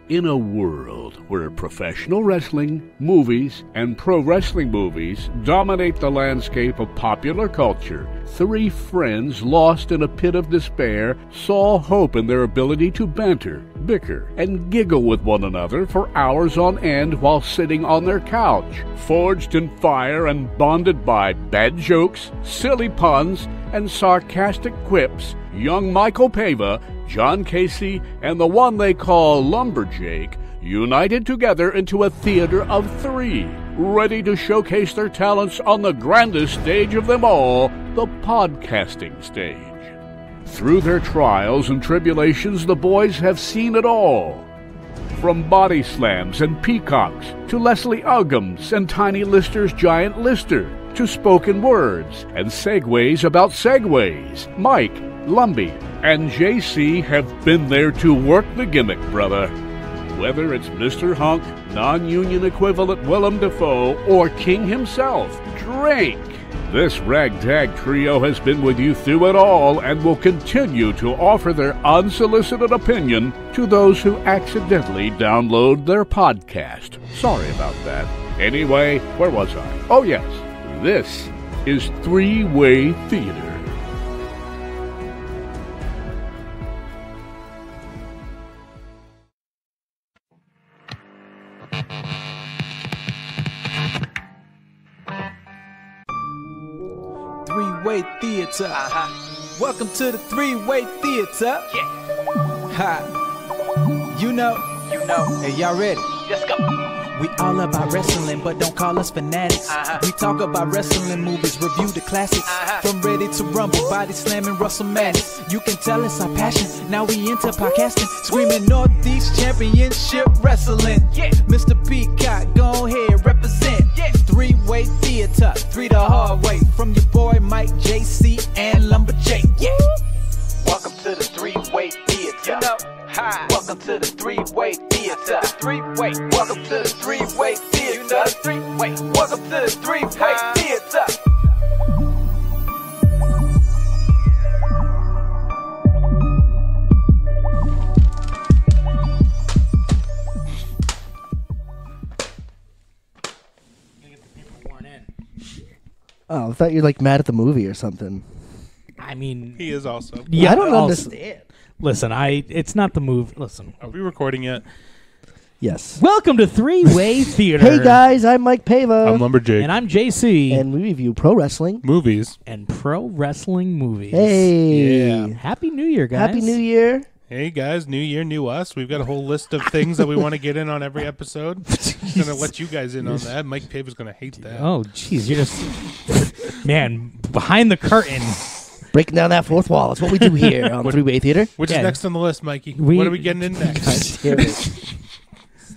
In a world where professional wrestling, movies, and pro wrestling movies dominate the landscape of popular culture, three friends lost in a pit of despair saw hope in their ability to banter, bicker, and giggle with one another for hours on end while sitting on their couch, forged in fire and bonded by bad jokes, silly puns, and sarcastic quips. Young Michael Pava, John Casey, and the one they call Lumberjake united together into a theater of three, ready to showcase their talents on the grandest stage of them all, the podcasting stage. Through their trials and tribulations, the boys have seen it all. From body slams and peacocks, to Leslie Uggams and Tiny Lister's giant lister, to spoken words and segues about segues. Mike, Lumbee, and JC have been there to work the gimmick, brother. Whether it's Mr. Hunk, non-union equivalent Willem Dafoe, or King himself, Drake, this ragtag trio has been with you through it all and will continue to offer their unsolicited opinion to those who accidentally download their podcast. Sorry about that. Anyway, where was I? Oh yes, this is Three-Way Theater. Three-Way Theater. Welcome to the Three-Way Theater. Yeah. Ha. You know. Hey, y'all ready? Let's go. We all about wrestling, but don't call us fanatics. We talk about wrestling movies, review the classics. From Ready to Rumble, body slamming, Russell Madness. You can tell it's our passion. Now we into podcasting, screaming Northeast Championship Wrestling. Yeah. Mr. Peacock, go ahead, represent. Yeah. Three-Way Theater, three the hard way. From your boy Mike, JC, and Lumberjake. Yeah. Welcome to the Three-Way Theater. You know. Hi. Welcome to the Three-Way Theater. The three-way. Welcome to the Three-Way Theater. You know the three-way. Welcome to the Three-Way Theater. Oh, I thought you were like mad at the movie or something. I mean, He is also. yeah, I don't I'll- understand. Listen, it's not the move. Listen, Are we recording yet? Yes. welcome to Three-Way Theater. Hey guys, I'm Mike Pava. I'm Lumberjake. And I'm JC. And we review pro wrestling. Movies. And pro wrestling movies. Hey. Yeah. Happy New Year, guys. Happy New Year. Hey guys, new year, new us. We've got a whole list of things that we want to get in on every episode. I'm gonna let you guys in on that. Mike Pava's gonna hate that. Oh, jeez, you're just man behind the curtain. Breaking down that fourth wall. That's what we do here on Three-Way Theater. Which Yeah. is next on the list, Mikey? We- What are we getting in next? Damn it.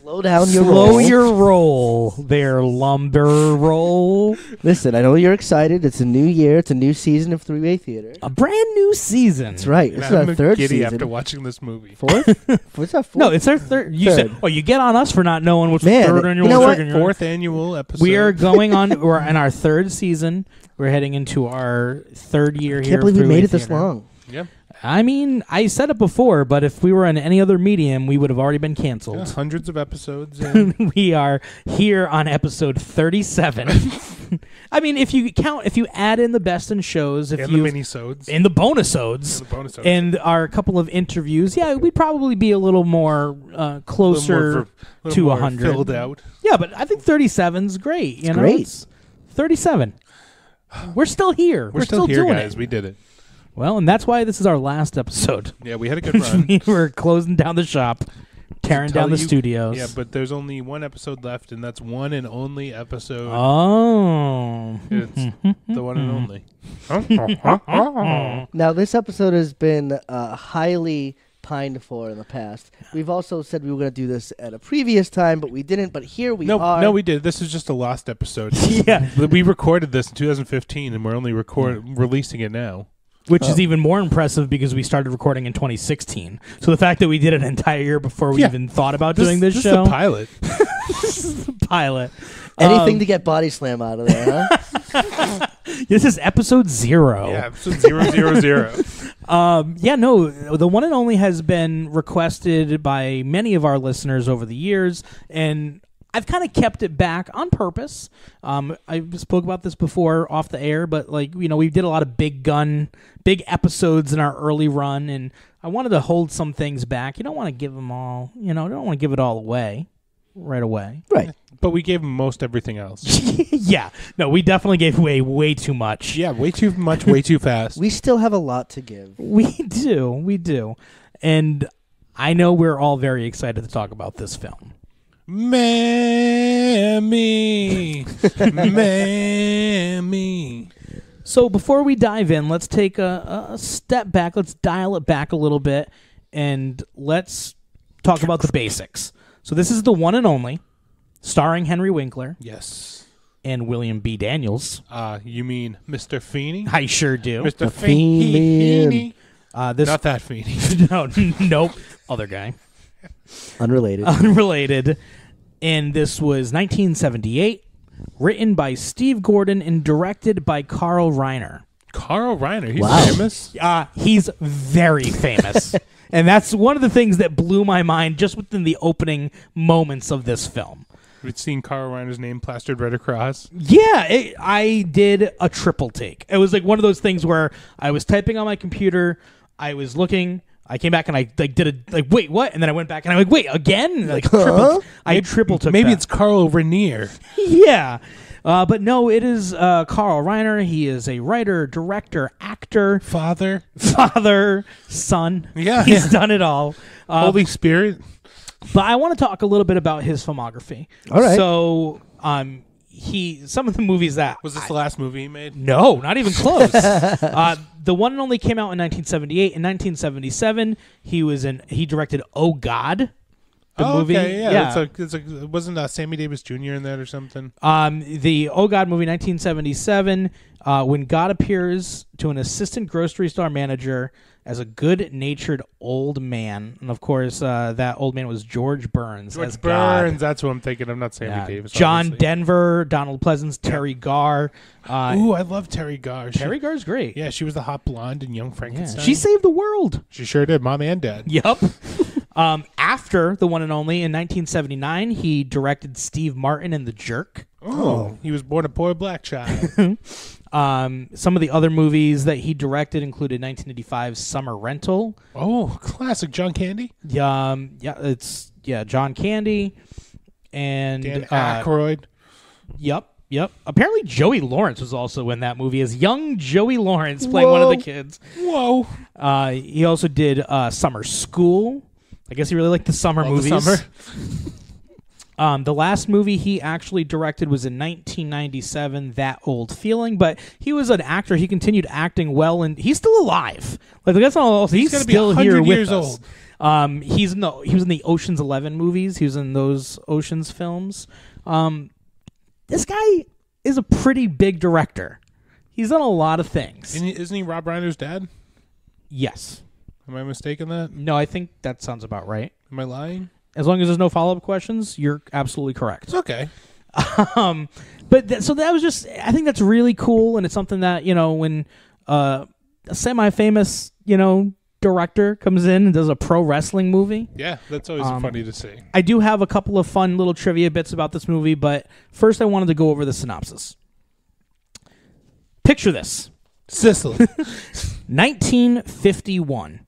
Slow down your Slow roll. your roll, there, lumber roll. Listen, I know you're excited. It's a new year. It's a new season of Three-Way Theater. A brand new season. That's right. This is I'm our third giddy season. after watching this movie. Fourth? What's that? Fourth? No, it's our third. You Third. said, "Oh, you get on us for not knowing what's Man, third you annual." know what? second- Fourth annual episode. We are going on. We're in our third season. We're heading into our third year I here. can't believe we Three-Way made it this Theater. long. Yeah. I mean, I said it before, but if we were in any other medium, we would have already been canceled. Yeah, hundreds of episodes. In. We are here on episode 37. I mean, if you add in the best in shows, if and you the minisodes. in the bonusodes, And the bonusodes. and our couple of interviews, yeah, we'd probably be a little more closer to 100. Filled out. Yeah, but I think 37's great. You know, great. It's 37. We're still here. We're still here, doing guys. it. We did it. Well, and that's why this is our last episode. Yeah, we had a good run. we were closing down the shop, tearing Tell down the you- studios. Yeah, but there's only one episode left, and that's one and only episode. Oh. It's the one and only. Now, this episode has been highly pined for in the past. We've also said we were going to do this at a previous time, but we didn't. But here we are. No, we did. This is just a lost episode. Yeah. We recorded this in 2015, and we're only releasing it now. which is even more impressive because we started recording in 2016. So the fact that we did an entire year before we even thought about doing this show. This is the pilot. This is the pilot. Anything to get body slam out of there, huh? This is episode 0. Yeah, episode 000. The one and only has been requested by many of our listeners over the years, and I've kind of kept it back on purpose. I spoke about this before off the air, but we did a lot of big episodes in our early run, and I wanted to hold some things back. You don't want to give them all, you don't want to give it all away right away. Right. But we gave most everything else. Yeah. No, we definitely gave away way too much. Yeah, way too much, way too fast. We still have a lot to give. We do. And I know we're all very excited to talk about this film. Mammy. Mammy. So before we dive in, let's take a step back. Let's dial it back a little bit, and let's talk about the basics. So this is the one and only, starring Henry Winkler. Yes. And William B. Daniels. You mean Mr. Feeney? I sure do. Mr. Feeney. Not that Feeney. Nope. Other guy. Unrelated. And this was 1978, written by Steve Gordon and directed by Carl Reiner. Carl Reiner, he's Wow. famous? He's very famous. And that's one of the things that blew my mind just within the opening moments of this film. We'd seen Carl Reiner's name plastered right across. Yeah, I did a triple take. It was like one of those things where I was typing on my computer, I was looking, I came back and I did wait, what? And then I went back and I'm like, wait, again? Triple took Maybe that. it's Carl Reiner. Yeah. But no, it is Carl Reiner. He is a writer, director, actor, Father, son. Yeah, He's done it all. Holy Spirit. But I want to talk a little bit about his filmography. All right. So, some of the movies that Was this the last movie he made? No, not even close. The one and only came out in 1978. In 1977, he directed Oh God. The movie. Okay, yeah. Wasn't Sammy Davis Jr. in that or something? The Oh God movie, 1977, when God appears to an assistant grocery store manager as a good-natured old man. And, of course, that old man was George Burns. George God. Burns, that's who I'm thinking of, not Sammy Davis. John obviously. Denver, Donald Pleasance, Terry Garr. Ooh, I love Terry Garr. Terry Garr's great. Yeah, she was the hot blonde in Young Yeah. Frankenstein. She saved the world. She sure did, mom and dad. Yep. After the one and only, in 1979, he directed Steve Martin in The Jerk. Oh, he was born a poor black child. Some of the other movies that he directed included 1985's Summer Rental. Oh, classic John Candy. John Candy, and Dan Aykroyd. Yep. Apparently, Joey Lawrence was also in that movie as young Joey Lawrence playing one of the kids. Whoa. He also did Summer School. I guess he really liked the summer movies. The summer. The last movie he actually directed was in 1997, That Old Feeling. But he was an actor. He continued acting well, and he's still alive. Like that's all. He's gonna be still 100 here with years us. old. He was in the Ocean's 11 movies. He was in those Ocean's films. This guy is a pretty big director. He's done a lot of things. Isn't he Rob Reiner's dad? Yes. Am I mistaken that? No, I think that sounds about right. Am I lying? As long as there's no follow-up questions, you're absolutely correct. It's okay. So that was just, I think that's really cool, and it's something that, when a semi-famous, director comes in and does a pro wrestling movie. Yeah, that's always funny to see. I do have a couple of fun little trivia bits about this movie, but first I wanted to go over the synopsis. Picture this. Sicily. 1951.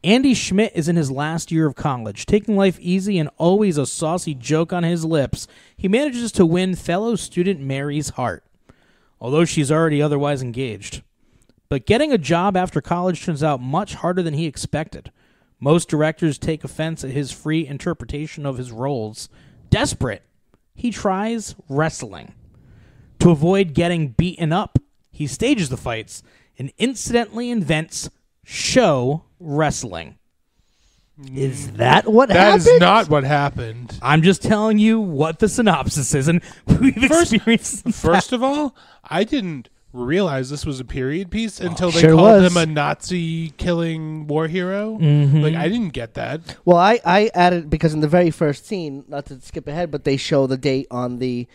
Andy Schmidt is in his last year of college, taking life easy and always a saucy joke on his lips. He manages to win fellow student Mary's heart, although she's already otherwise engaged. But getting a job after college turns out much harder than he expected. Most directors take offense at his free interpretation of his roles. Desperate, he tries wrestling. To avoid getting beaten up, he stages the fights and incidentally invents show wrestling. Is that what happened? That is not what happened. I'm just telling you what the synopsis is, and we've experienced First of all, I didn't realize this was a period piece until they Sure called was. him a Nazi-killing war hero. Mhm. Like, I didn't get that. Well, I added because in the very first scene, not to skip ahead, but they show the date on the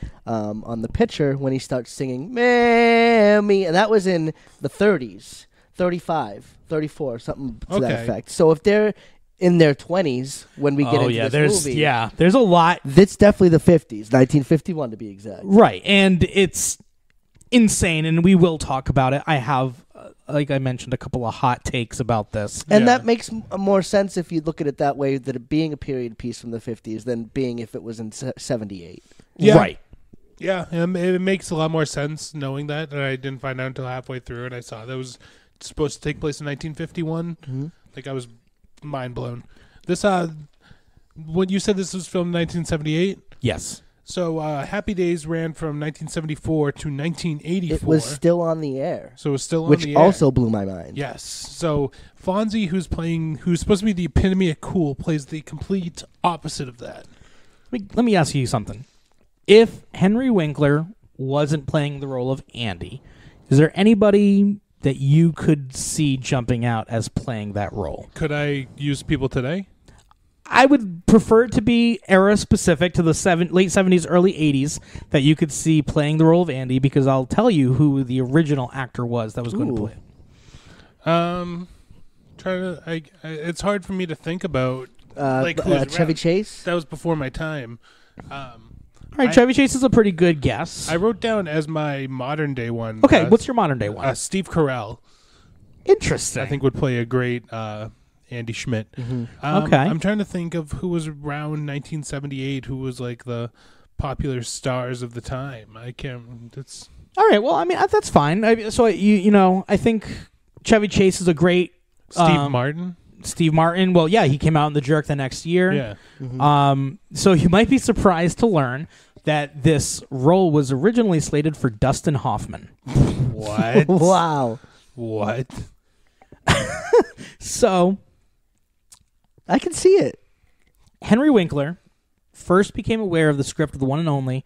picture when he starts singing "Mammy," and that was in the 30s, 35, 34, something to that Okay. effect. So if they're in their 20s when we get into this there's movie, there's a lot. that's definitely the 50s, 1951 to be exact. Right, and it's insane, and we will talk about it. I have, like I mentioned, a couple of hot takes about this. And Yeah. that makes more sense if you look at it that way, that it being a period piece from the 50s than being if it was in 78. Yeah. Right. Yeah, it makes a lot more sense knowing that, and I didn't find out until halfway through, and I saw that it was supposed to take place in 1951. Mm-hmm. Like, I was mind blown. This, when you said this was filmed in 1978, Yes. so Happy Days ran from 1974 to 1984. It was still on the air, so it was still on which the air. also blew my mind. Yes. So Fonzie, who's supposed to be the epitome of cool, plays the complete opposite of that. Let me ask you something. If Henry Winkler wasn't playing the role of Andy, is there anybody that you could see jumping out as playing that role? Could I use people today? I would prefer it to be era specific to the late 70s, early 80s that you could see playing the role of Andy, because I'll tell you who the original actor was that was going to Ooh. play it. It's hard for me to think about. Chevy Chase. That was before my time. All right, Chevy Chase is a pretty good guess. I wrote down as my modern day one. Okay, what's your modern day one? Steve Carell, Interesting. I think, would play a great Andy Schmidt. Okay. I'm trying to think of who was around 1978, who was like the popular stars of the time. I can't. It's All right, well, I mean, that's fine. I think Chevy Chase is a great... Steve Martin. Steve Martin. Well, yeah, he came out in The Jerk the next year. Yeah. So you might be surprised to learn that this role was originally slated for Dustin Hoffman. What? Wow. What? So I can see it. Henry Winkler first became aware of the script of The One and Only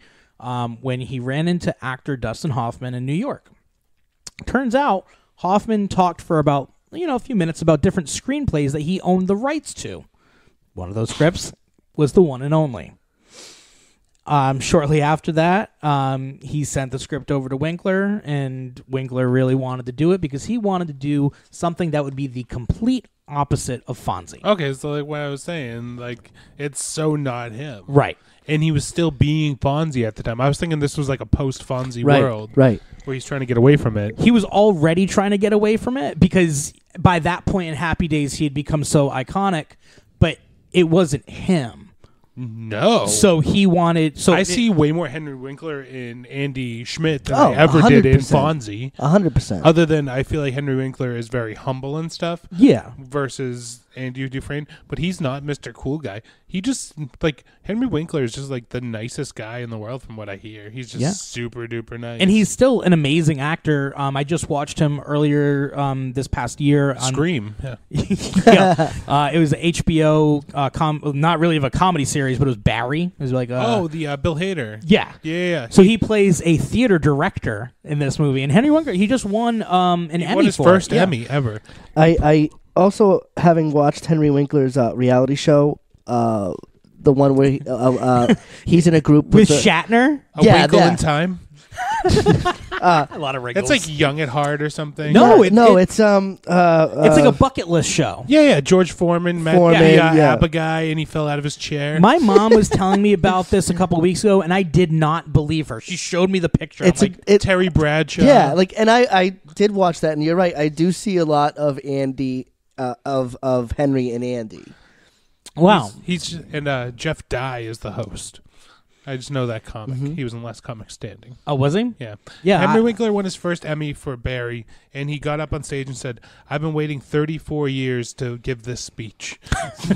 when he ran into actor Dustin Hoffman in New York. Turns out Hoffman talked for about a few minutes about different screenplays that he owned the rights to. One of those scripts was The One and Only. Shortly after that, he sent the script over to Winkler, and Winkler really wanted to do it because he wanted to do something that would be the complete opposite of Fonzie. Okay, so like what I was saying, like it's so not him, Right. And he was still being Fonzie at the time. I was thinking this was like a post-Fonzie world, Right. where he's trying to get away from it. He was already trying to get away from it because by that point in Happy Days, he had become so iconic, but it wasn't him. No. So he wanted... I see way more Henry Winkler in Andy Schmidt than Oh, I ever did in 100%. Fonzie. 100%. Other than I feel like Henry Winkler is very humble and stuff Yeah. versus Andy Dufresne, but he's not Mr. Cool Guy. He just, like, Henry Winkler is just like the nicest guy in the world from what I hear. He's just super duper nice. And he's still an amazing actor. I just watched him earlier this past year. On, Scream. Yeah. yeah. It was an HBO, not really of a comedy series, but it was Barry. It was like the Bill Hader. yeah. Yeah. So he plays a theater director in this movie, and Henry Winkler, he just won an Emmy won his for first it. Yeah. Emmy ever. I also, having watched Henry Winkler's reality show, the one where he's in a group With the- Shatner? A Yeah, Winkle yeah. in Time. A lot of wrinkles. That's like Young at Heart or something. No, it's it's like a bucket list show. Yeah. George Foreman met Foreman, the yeah. ABBA guy, and he fell out of his chair. My mom was telling me about this a couple of weeks ago, and I did not believe her. She showed me the picture. It's I'm like, Terry Bradshaw. Yeah, like, and I did watch that, and you're right. I do see a lot of Andy, of Henry and Andy. wow. He's Jeff Dye is the host. I just know that comic. He was in Last Comic Standing. Oh, was he? Yeah. Yeah, Henry I- Winkler won his first Emmy for Barry, and he got up on stage and said, "I've been waiting 34 years to give this speech."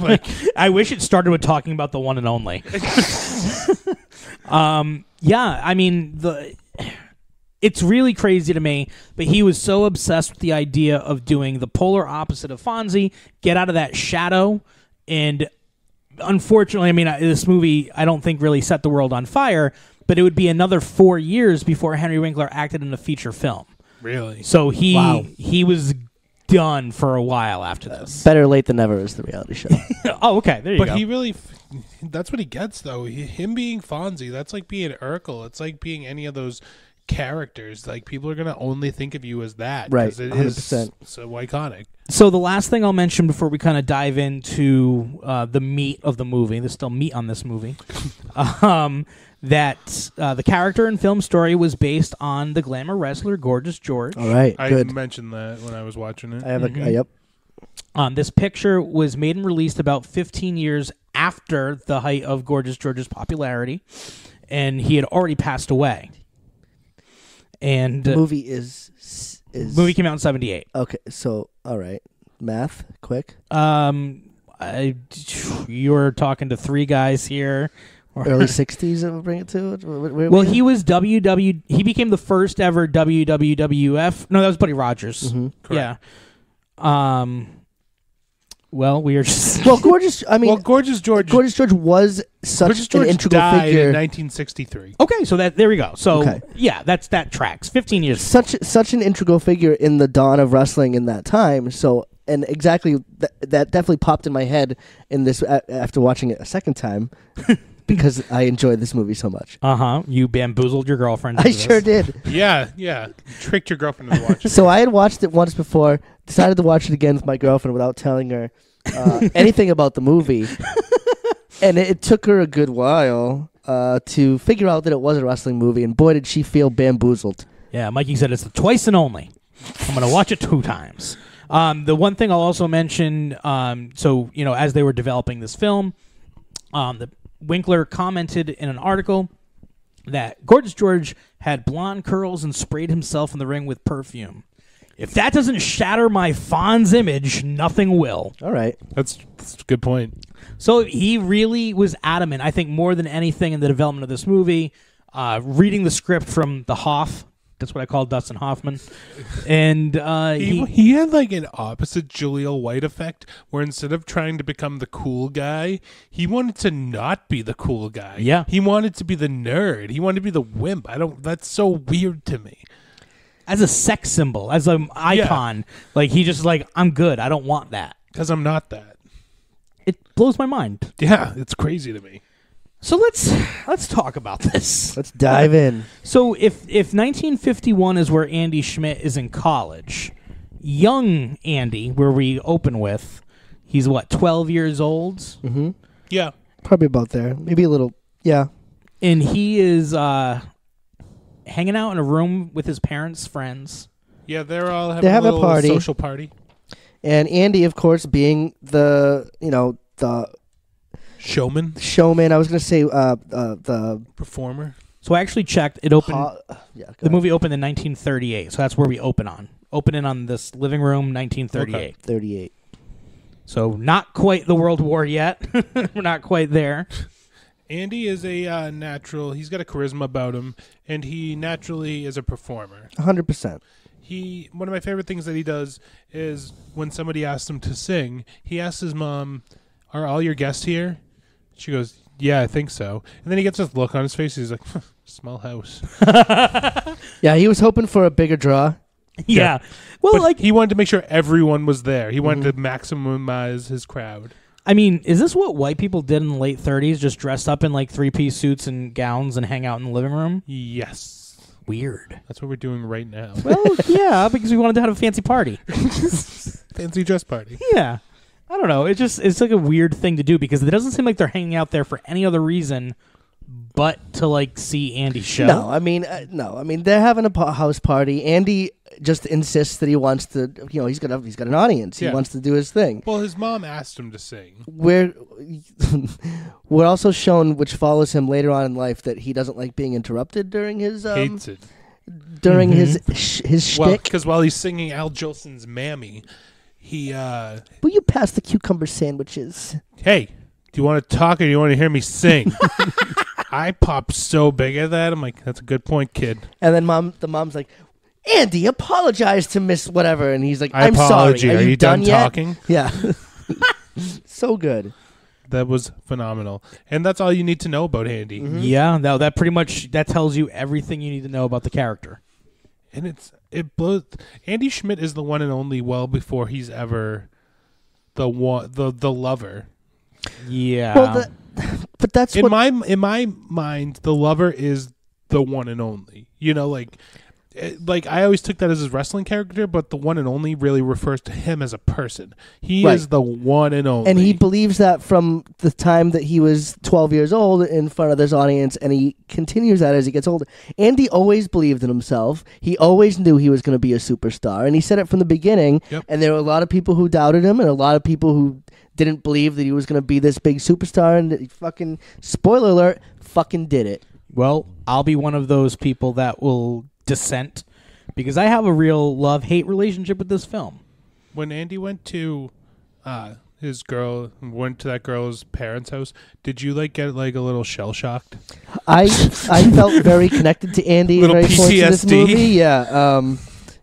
Like, I wish it started with talking about The One and Only. Yeah, I mean, it's really crazy to me, but he was so obsessed with the idea of doing the polar opposite of Fonzie, get out of that shadow, and unfortunately, I mean, this movie, I don't think really set the world on fire, but it would be another 4 years before Henry Winkler acted in a feature film. Really? So Wow. he was done for a while after this. Better late than never is the reality show. Oh, okay. There you But go. he really, that's what he gets, though. Him being Fonzie, that's like being Urkel. It's like being any of those characters. Like, people are going to only think of you as that. Right, 'cause it 100%. is so iconic. So the last thing I'll mention before we kind of dive into the meat of the movie, there's still meat on this movie, that the character and film story was based on the glamour wrestler Gorgeous George. All right, I good. mentioned that when I was watching it. I have yep. This picture was made and released about 15 years after the height of Gorgeous George's popularity, and he had already passed away. And Movie is movie came out in 78. okay. So all right, math, quick. You're talking to three guys here. Early '60s. It would bring it to. Well, he was He became the first ever WWF. No, that was Buddy Rogers. Mm-hmm. Yeah. Well, we are just. Well, Gorgeous. I mean, Well, Gorgeous George was such Gorgeous an George integral died figure. in 1963. Okay, so there we go. So Okay. yeah, that tracks. 15 years. Such an integral figure in the dawn of wrestling in that time. So, and exactly that definitely popped in my head in this after watching it a second time because I enjoyed this movie so much. You bamboozled your girlfriend. I into sure this. did. Yeah. Tricked your girlfriend into watching. So I had watched it once before, decided to watch it again with my girlfriend without telling her anything about the movie. And it took her a good while to figure out that it was a wrestling movie, and boy, did she feel bamboozled. Yeah, Mikey said it's the twice and only. I'm going to watch it 2 times. The one thing I'll also mention, so, as they were developing this film, the Winkler commented in an article that Gorgeous George had blonde curls and sprayed himself in the ring with perfume. If that doesn't shatter my Fonz image, nothing will. All right. That's a good point. So he really was adamant, I think more than anything in the development of this movie, reading the script from the Hoff. That's what I call Dustin Hoffman. And He had like an opposite Jaleel White effect where instead of trying to become the cool guy, he wanted to not be the cool guy. Yeah. He wanted to be the nerd. He wanted to be the wimp. That's so weird to me. as a sex symbol, as an icon, like he just like, I'm good. I don't want that. Because I'm not that. It blows my mind. Yeah, it's crazy to me. So let's talk about this. Let's dive in. So if 1951 is where Andy Schmidt is in college, young Andy, where we open with, he's what, 12 years old? Mm-hmm. Yeah. Probably about there. Maybe a little. Yeah. And he is hanging out in a room with his parents' friends. Yeah, they're all having They have a a little party. social party. And Andy, of course, being the Showman. showman. I was going to say the Performer. So I actually checked. It opened. go The movie opened in 1938, so that's where we open on. Opening on this living room, 1938. Okay. 38. So not quite the World War yet. We're not quite there. Andy is a natural. He's got a charisma about him, and he naturally is a performer. 100%. One of my favorite things that he does is when somebody asks him to sing, he asks his mom, "Are all your guests here?" She goes, "Yeah, I think so." And then he gets this look on his face. He's like, "Small house." Yeah, he was hoping for a bigger draw. Yeah. Well, But like, he wanted to make sure everyone was there. He wanted to maximize his crowd. I mean, is this what white people did in the late 30s? Just dressed up in like 3-piece suits and gowns and hang out in the living room? Yes. Weird. That's what we're doing right now. Well, yeah, because we wanted to have a fancy party. Fancy dress party. Yeah. I don't know. It's like a weird thing to do because it doesn't seem like they're hanging out there for any other reason but to like see Andy's show. No, I mean, they're having a house party. Andy just insists that he wants to. He's got an audience. Yeah. He wants to do his thing. Well, his mom asked him to sing. We're also shown, which follows him later on in life, that he doesn't like being interrupted during his Hates it. during his shtick. Well, because while he's singing Al Jolson's "Mammy," he Will you pass the cucumber sandwiches? "Hey, do you want to talk or do you want to hear me sing?" I popped so big at that. I'm like, "That's a good point, kid." And then the mom's like, "Andy, apologize to Miss whatever," and he's like, I "I'm sorry. apologize. Are you done yet?" talking? Yeah. So good. That was phenomenal, and that's all you need to know about Andy. Yeah, that pretty much that tells you everything you need to know about the character. And it blows. Andy Schmidt is the one and only well before he's ever the lover. Yeah. Well, but that's In what my mind, the lover is the one and only. You know, like I always took that as his wrestling character, but the one and only really refers to him as a person. He Right. is the one and only. And he believes that from the time that he was 12 years old in front of this audience, and he continues that as he gets older. Andy always believed in himself. He always knew he was going to be a superstar, and he said it from the beginning. Yep. And there were a lot of people who doubted him, and a lot of people who didn't believe that he was going to be this big superstar, and he fucking, spoiler alert, fucking did it. Well, I'll be one of those people that will dissent because I have a real love-hate relationship with this film. When Andy went to went to that girl's parents' house, did you get like a little shell shocked? I felt very connected to Andy at Little very points in this PTSD. movie. Yeah,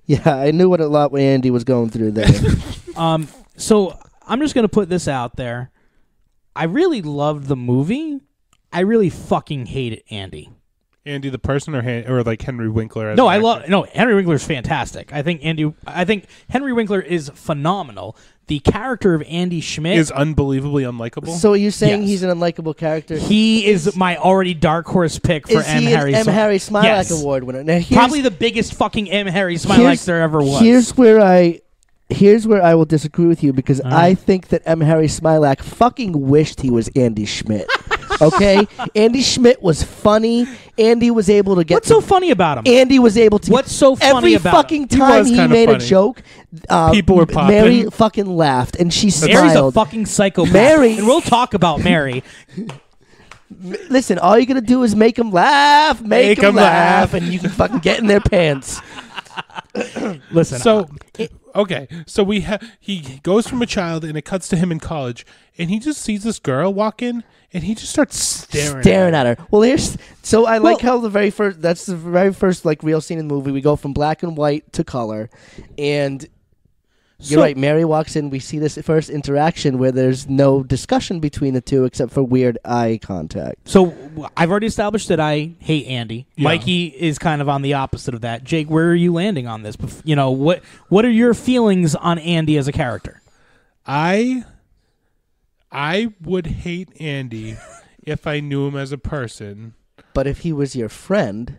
yeah, I knew what Andy was going through there. So I'm just going to put this out there. I really loved the movie. I really fucking hated Andy. Andy the person or like Henry Winkler? As No, an actor? Henry Winkler's fantastic. I think Henry Winkler is phenomenal. The character of Andy Schmidt Is unbelievably unlikable. So are you saying Yes. he's an unlikable character? he is my already dark horse pick for Is M. he Harry an M. Harry Smilac Yes. Award winner? Now, Probably the biggest fucking M. Harry Smilac there ever was. Here's where I will disagree with you because I think that M. Harry Smilac fucking wished he was Andy Schmidt. Okay? Andy Schmidt was funny. Andy was able to get... What's so funny about him? Andy was able to... What's so funny every about fucking him? time was he kinda made a funny. joke, People were popping. Mary fucking laughed and she Mary's a smiled. fucking psychopath. Mary- And we'll talk about Mary. Listen, all you gotta do is make them laugh, make them laugh, and you can fucking get in their pants. Listen, So, okay, so he goes from a child and it cuts to him in college, and he just sees this girl walk in, and he just starts staring at her. Well, I like how that's the very first like real scene in the movie. We go from black and white to color, and you're right. Mary walks in. We see this first interaction where there's no discussion between the two except for weird eye contact. So I've already established that I hate Andy. Yeah. Mikey is kind of on the opposite of that. Jake, where are you landing on this? You know, what are your feelings on Andy as a character? I would hate Andy if I knew him as a person. But if he was your friend,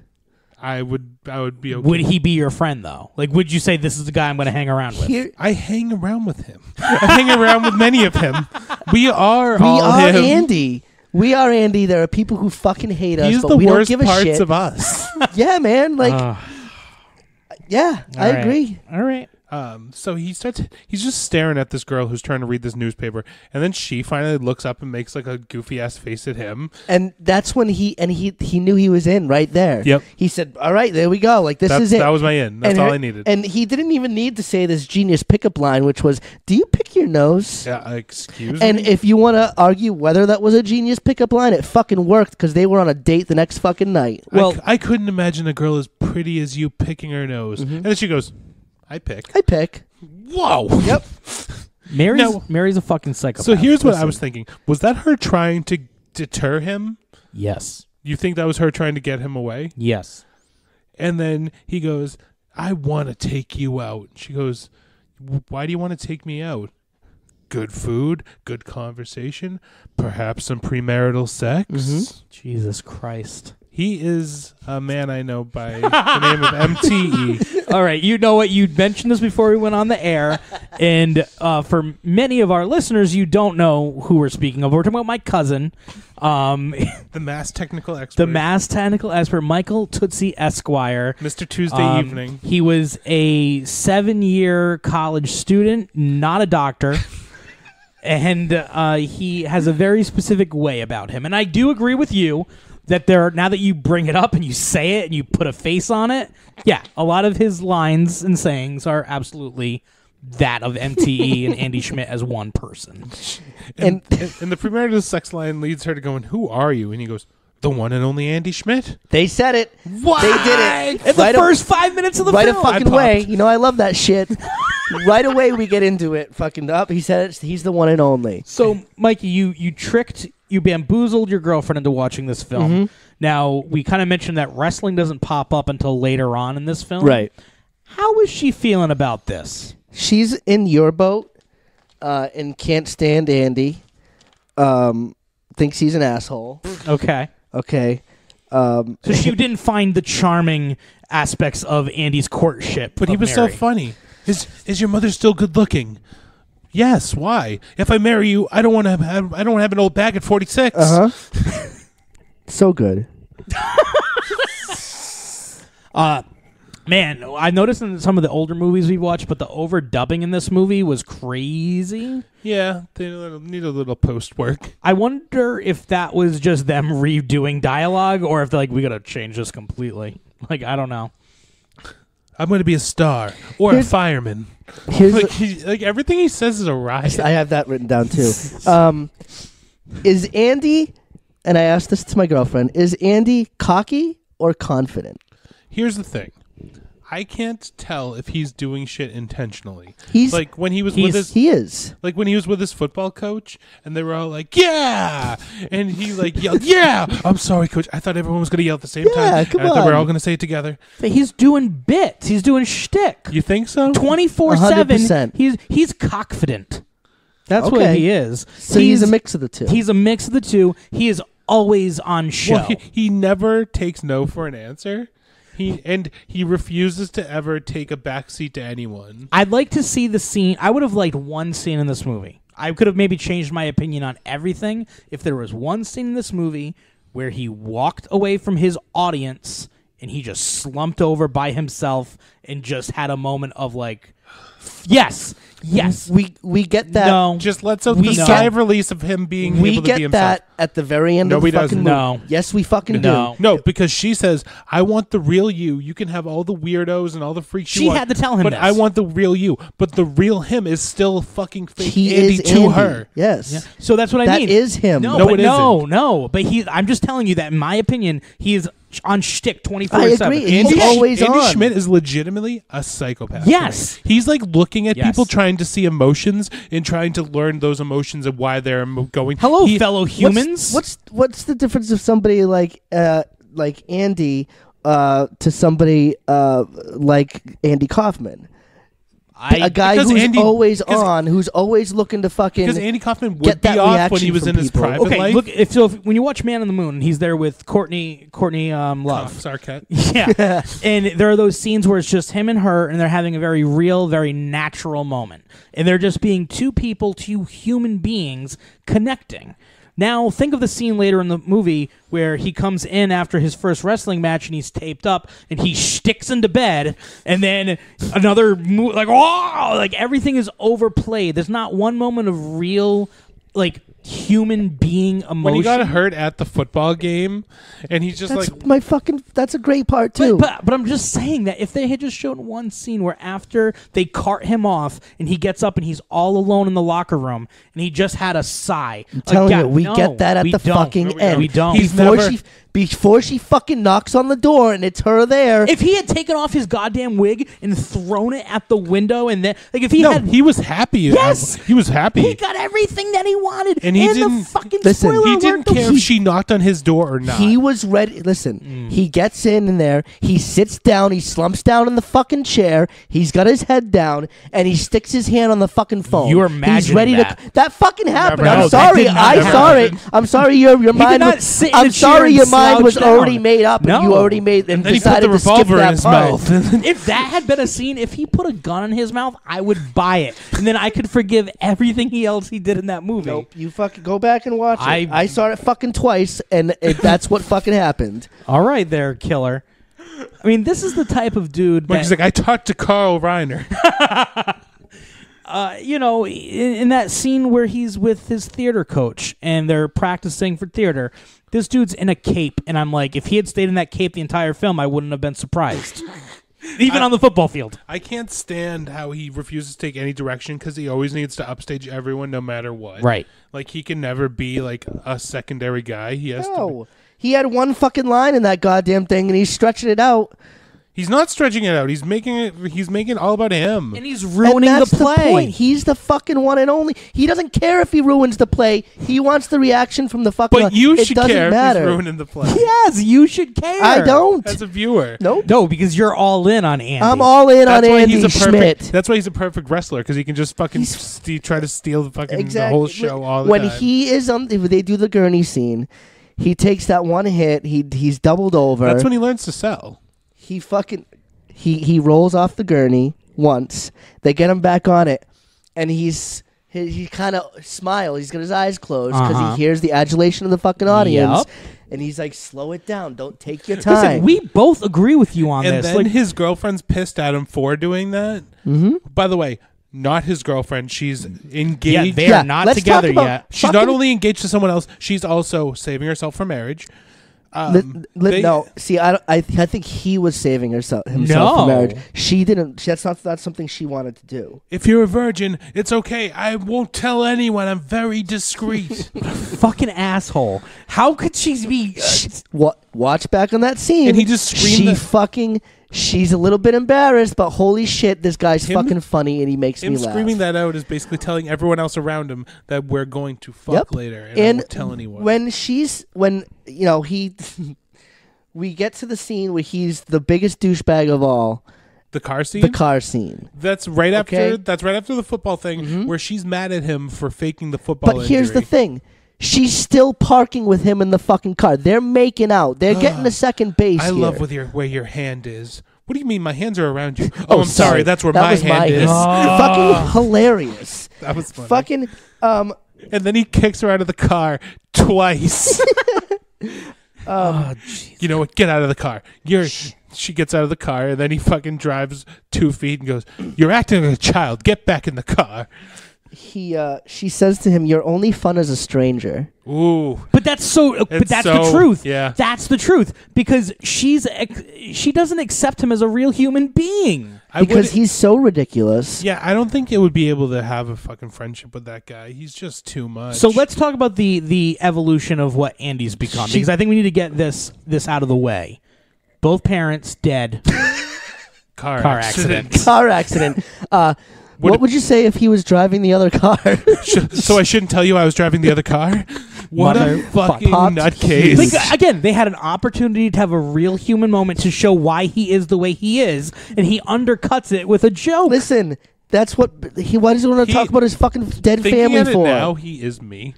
I would be okay. Would he be your friend, though? Like, would you say this is the guy I'm going to hang around with? I hang around with him. I hang around with many of him. We are we all are him. Andy. We are Andy. There are people who fucking hate us, He's but the we don't worst give a parts shit. of us. Yeah, man. Like, yeah, I All right. agree. All right. So he's just staring at this girl who's trying to read this newspaper, and then she finally looks up and makes like a goofy ass face at him. And that's when he knew he was in right there. Yep. He said, "All right, there we go. Like this is it." That was my in. That's all I needed. And he didn't even need to say this genius pickup line, which was, "Do you pick your nose?" Yeah, excuse And me. if you want to argue whether that was a genius pickup line, it fucking worked because they were on a date the next fucking night. Well, I couldn't imagine a girl as pretty as you picking her nose. And then she goes, "I pick." I pick. Whoa. Yep. Mary's a fucking psychopath. So here's what I Listen. was thinking. Was that her trying to deter him? Yes. You think that was her trying to get him away? Yes. And then he goes, "I want to take you out." She goes, "Why do you want to take me out? Good food, good conversation, perhaps some premarital sex." Jesus Christ. He is a man I know by the name of MTE. All right, you know what? You mentioned this before we went on the air, and for many of our listeners, you don't know who we're speaking of. We're talking about my cousin, The mass technical expert. the mass technical expert, Michael Tootsie Esquire. Mr. Tuesday Evening. He was a 7-year college student, not a doctor. And he has a very specific way about him. And I do agree with you that now that you bring it up and you say it and you put a face on it, yeah, a lot of his lines and sayings are absolutely that of MTE and Andy Schmidt as one person. And the premarital sex line leads her to going, "Who are you?" And he goes, "The one and only Andy Schmidt." They said it. What? They did it. In the first 5 minutes of the right film. a fucking I way. popped. You know, I love that shit. Right away, we get into it. Fucking up. He said it. He's the one and only. So, Mikey, you tricked you bamboozled your girlfriend into watching this film. Mm-hmm. Now, we kind of mentioned that wrestling doesn't pop up until later on in this film. Right. How is she feeling about this? She's in your boat and can't stand Andy. Thinks he's an asshole. Okay. Okay. So she didn't find the charming aspects of Andy's courtship. But he was Mary. so funny. Is your mother still good looking? Yes. Why? If I marry you, I don't want to have. I don't have an old bag at 46. So good. Man, I noticed in some of the older movies we watched, but the overdubbing in this movie was crazy. Yeah, they need a little post work. I wonder if that was just them redoing dialogue, or if they're like, we gotta change this completely. Like, I don't know. I'm going to be a star or a fireman. Like everything he says is a riot. I have that written down too. Is Andy, and I asked this to my girlfriend, is Andy cocky or confident? Here's the thing. I can't tell if he's doing shit intentionally. He's like when he was with his he is. Like when he was with his football coach and they were all like, "Yeah!" And he like yelled, "Yeah!" I'm sorry, coach. I thought everyone was going to yell at the same time. Yeah, come I thought we on. were all going to say it together. He's doing bits. He's doing shtick. You think so? 24/7. 100%. He's cockfident. That's Okay. what he is. So he's a mix of the two. He's a mix of the two. He is always on show. Well, he never takes no for an answer. He refuses to ever take a backseat to anyone. I'd like to see the scene. I would have liked one scene in this movie. I could have maybe changed my opinion on everything if there was one scene in this movie where he walked away from his audience and he just slumped over by himself and just had a moment of like, yes. We get that. No. Just lets out We the get- sigh of release of him being We able to be get himself. that at the very end No, of the he fucking doesn't. movie. No. Yes, we fucking No. do. No, because she says, "I want the real you. You can have all the weirdos and all the freaks She you want." had to tell him but this. I want the real you. But the real him is still fucking fake He Andy is to Andy. her. Yes. Yeah. So that's what I That mean. is him. No, No, but it no. But I'm just telling you that in my opinion, he is on shtick 24/7. I agree. He's Andy, always Andy on. Schmidt is legitimately a psychopath. Yes. to me. He's like looking at Yes. people trying to see emotions and trying to learn those emotions and why they're going. Hello, He- fellow humans. What's the difference of somebody like Andy to somebody like Andy Kaufman? A guy because who's Andy- always because- on, who's always looking to fucking Because Andy Kaufman would get be that off when reaction he was from in his people. private Okay, life. look. If when you watch Man on the Moon, he's there with Courtney Love. Sarkett. Yeah, and there are those scenes where it's just him and her, and they're having a very real, very natural moment, and they're just being two people, two human beings connecting. Now, think of the scene later in the movie where he comes in after his first wrestling match and he's taped up and he sticks into bed, and then another like everything is overplayed. There's not one moment of real like human being emotion. When he got hurt at the football game, and he's just that's a great part too. But I'm just saying that if they had just shown one scene where after they cart him off and he gets up and he's all alone in the locker room and he just had a sigh. I'm telling you, we get that at the fucking end. We don't. Before she fucking knocks on the door and it's her there. If he had taken off his goddamn wig and thrown it at the window and then like if he no, had he was happy. Yes! He was happy. he got everything that he wanted. And he the didn't- fucking Listen, spoiler He alert, didn't care if she knocked on his door or not. He was ready. Listen, Mm. he gets in there. He sits down. He slumps down in the fucking chair. He's got his head down, and he sticks his hand on the fucking phone. You're He's imagining ready that. to. That fucking happened. Never I'm happened. sorry. That did not I ever saw it. happen. I'm sorry. Your mind. not sit in I'm a chair sorry. and Your mind was slouch already down. made up, and No. you already made and then he put decided the to skip revolver in that his part. mouth. If that had been a scene, if he put a gun in his mouth, I would buy it, and then I could forgive everything else he did in that movie. Nope. You fucking go back and watch it. I- I saw it fucking twice, and that's what fucking happened. All right, there, killer. I mean, this is the type of dude Like, he's that, like, I talked to Carl Reiner. in that scene where he's with his theater coach and they're practicing for theater. This dude's in a cape, and I'm like, if he had stayed in that cape the entire film, I wouldn't have been surprised. Even on the football field. I can't stand how he refuses to take any direction because he always needs to upstage everyone no matter what. Right. Like, he can never be, like, a secondary guy. He has to No, he had one fucking line in that goddamn thing, and he's stretching it out. He's not stretching it out. He's making it all about him. And he's ruining and that's the play. point. He's the fucking one and only. He doesn't care if he ruins the play. He wants the reaction from the fucking. But you should doesn't care matter. if he's ruining the play. Yes, you should care. I don't. As a viewer. Nope. No, because you're all in on Andy. I'm all in on Andy Schmidt. That's why he's a perfect wrestler, because he can just fucking try to steal the fucking the whole show all the time. When he is on, if they do the gurney scene, he takes that one hit. He's doubled over. That's when he learns to sell. He fucking he rolls off the gurney once. They get him back on it, and he kind of smiles. He's got his eyes closed because he hears the adulation of the fucking audience. Yep. And he's like, "Slow it down. Don't take your time." Listen, we both agree with you on And this. then his girlfriend's pissed at him for doing that. Mm-hmm. By the way, not his girlfriend. She's engaged. They are not together yet. She's not only engaged to someone else, she's also saving herself for marriage. No, see, I think he was saving himself No. for marriage. She didn't. That's something she wanted to do. If you're a virgin, it's okay. I won't tell anyone. I'm very discreet. Fucking asshole. How could she be? Watch back on that scene. And he just screamed She's a little bit embarrassed, but holy shit, this guy's fucking funny, and he makes me laugh. Him screaming that out is basically telling everyone else around him that we're going to fuck later, and I won't tell anyone. We get to the scene where he's the biggest douchebag of all. The car scene. The car scene. That's right after. Okay. That's right after the football thing, where she's mad at him for faking the football. But here's the thing. She's still parking with him in the fucking car. They're making out. They're getting to second base. I here. love where your hand is. What do you mean my hands are around you? Oh, I'm sorry. That's where my hand is. Fucking hilarious. That was funny. Fucking. And then he kicks her out of the car twice. You know what? Get out of the car. She gets out of the car, and then he fucking drives 2 feet and goes, "You're acting like a child. Get back in the car." She says to him, "You're only fun as a stranger." Ooh. But that's the truth. Yeah. That's the truth, because she doesn't accept him as a real human being. Because he's so ridiculous. Yeah, I don't think it would be able to have a fucking friendship with that guy. He's just too much. So let's talk about the evolution of what Andy's become, because I think we need to get this out of the way. Both parents dead. Car accident. Car accident. What would you say if he was driving the other car? So I shouldn't tell you I was driving the other car? What a fucking nutcase. Like, again, they had an opportunity to have a real human moment to show why he is the way he is, and he undercuts it with a joke. Listen, that's what why does he want to talk about his fucking dead family for? Now he is me.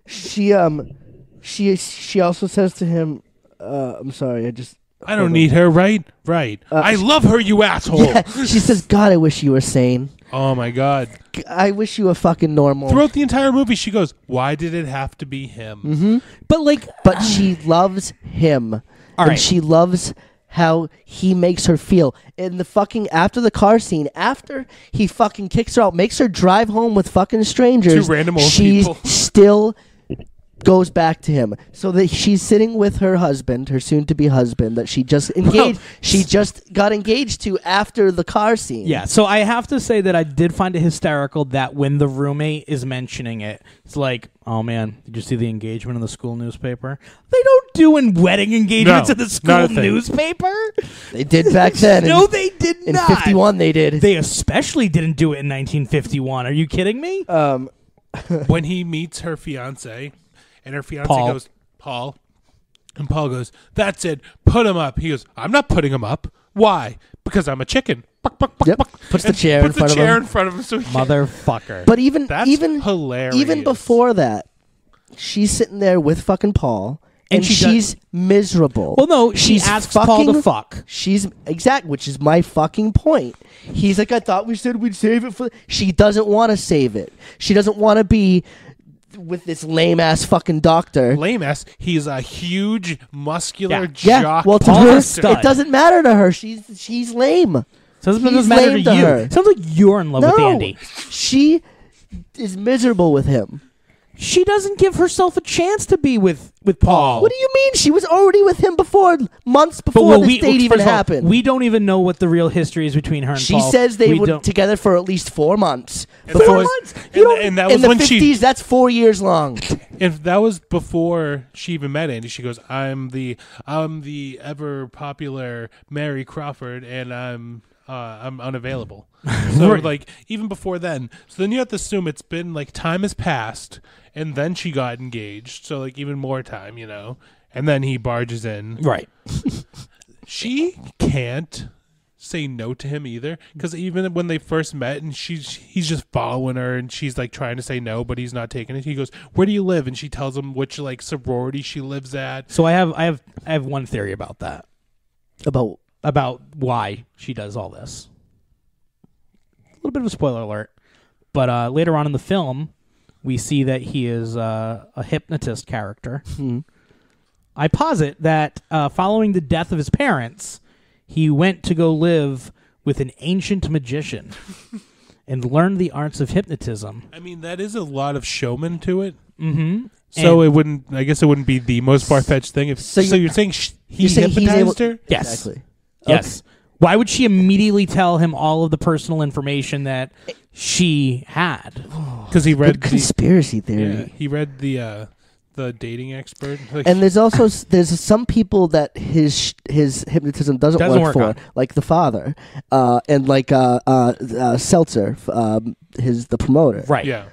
She also says to him, I'm sorry, I don't need her, right? Right. I love her, you asshole. Yeah, she says, "God, I wish you were sane. Oh, my God. I wish you were fucking normal." Throughout the entire movie, she goes, "Why did it have to be him?" Mm-hmm. But she loves him. And she loves how he makes her feel. In the fucking, after the car scene, after he fucking kicks her out, makes her drive home with fucking strangers. Two random old she people. still goes back to him, so that she's sitting with her husband, her soon-to-be husband, that she just engaged. She just got engaged to after the car scene. Yeah, so I have to say that I did find it hysterical that when the roommate is mentioning it, it's like, "Oh man, did you see the engagement in the school newspaper?" They don't do wedding engagements in the school newspaper. They did back then. No, they did not. In 51, they did. They especially didn't do it in 1951. Are you kidding me? When he meets her fiance. And her fiance goes, "Paul." And Paul goes, "That's it. Put him up." He goes, "I'm not putting him up. Why? Because I'm a chicken." Yep. Puts the chair in front of him. So motherfucker. But even hilarious. Even before that, she's sitting there with fucking Paul, and she's miserable. Well, no, she asks Paul to fuck. She's which is my fucking point. He's like, "I thought we said we'd save it for." She doesn't want to save it. She doesn't want to be with this lame ass fucking doctor. Lame ass. He's a huge, muscular jock. Yeah. Well, to her, it doesn't matter to her. She's lame. So it doesn't matter to you. It sounds like you're in love with Andy. She is miserable with him. She doesn't give herself a chance to be with Paul. What do you mean? She was already with him months before this date even happened. We don't even know what the real history is between her and Paul. She says they were together for at least 4 months. And that was in the when 50s, that's 4 years long. If that was before she even met Andy, she goes, I'm the ever popular Mary Crawford, and I'm unavailable. So like even before then, so then you have to assume it's been like time has passed, and then she got engaged. So like even more time, and then he barges in. Right. She can't say no to him either, because even when they first met and he's just following her and she's like trying to say no, but he's not taking it. He goes, "Where do you live?" And she tells him which like sorority she lives at. So I have one theory about that. About why she does all this. A little bit of a spoiler alert, but later on in the film, we see that he is a hypnotist character. I posit that following the death of his parents, he went to go live with an ancient magician and learned the arts of hypnotism. I mean, that is a lot of showman to it. Mm-hmm. So I guess it wouldn't be the most far-fetched thing. So you're saying he hypnotized her? Yes. Exactly. Yes. Okay. Why would she immediately tell him all of the personal information that she had? Because he read conspiracy theory. Yeah, he read the dating expert. Like, and there's some people that his hypnotism doesn't work for, like the father, and like Seltzer, the promoter. Right. Yeah.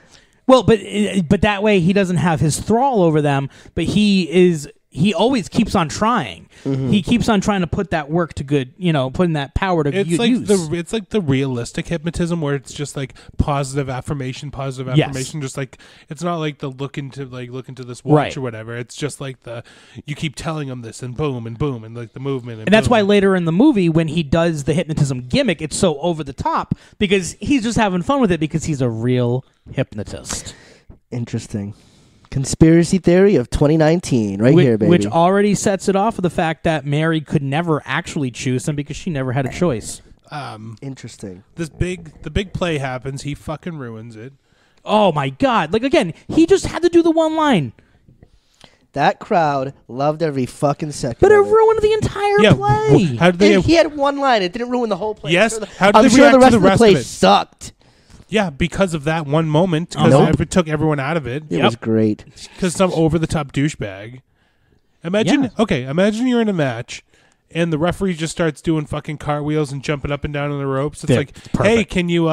Well, but that way he doesn't have his thrall over them, but he always keeps on trying. Mm-hmm. He keeps on trying to put that work to good, putting that power to use. It's like the realistic hypnotism where it's just like positive affirmation, Yes. just like it's not like the look into this watch right. or whatever. It's just like you keep telling him this and boom and like the movement and that's why later in the movie when he does the hypnotism gimmick, it's so over the top because he's just having fun with it because he's a real hypnotist. Interesting. Conspiracy theory of 2019, here, baby. Which already sets it off with the fact that Mary could never actually choose him because she never had a choice. Interesting. The big play happens. He fucking ruins it. Oh my God! Like again, he just had to do the one line. That crowd loved every fucking second. But it ruined the entire play. How did they? He had one line. It didn't ruin the whole play. Yes. I'm sure the rest of the play sucked. Yeah, because of that one moment, because it took everyone out of it. It was great. Because some over-the-top douchebag. Imagine you're in a match, and the referee just starts doing fucking cartwheels and jumping up and down on the ropes. It's like, perfect. Hey, can you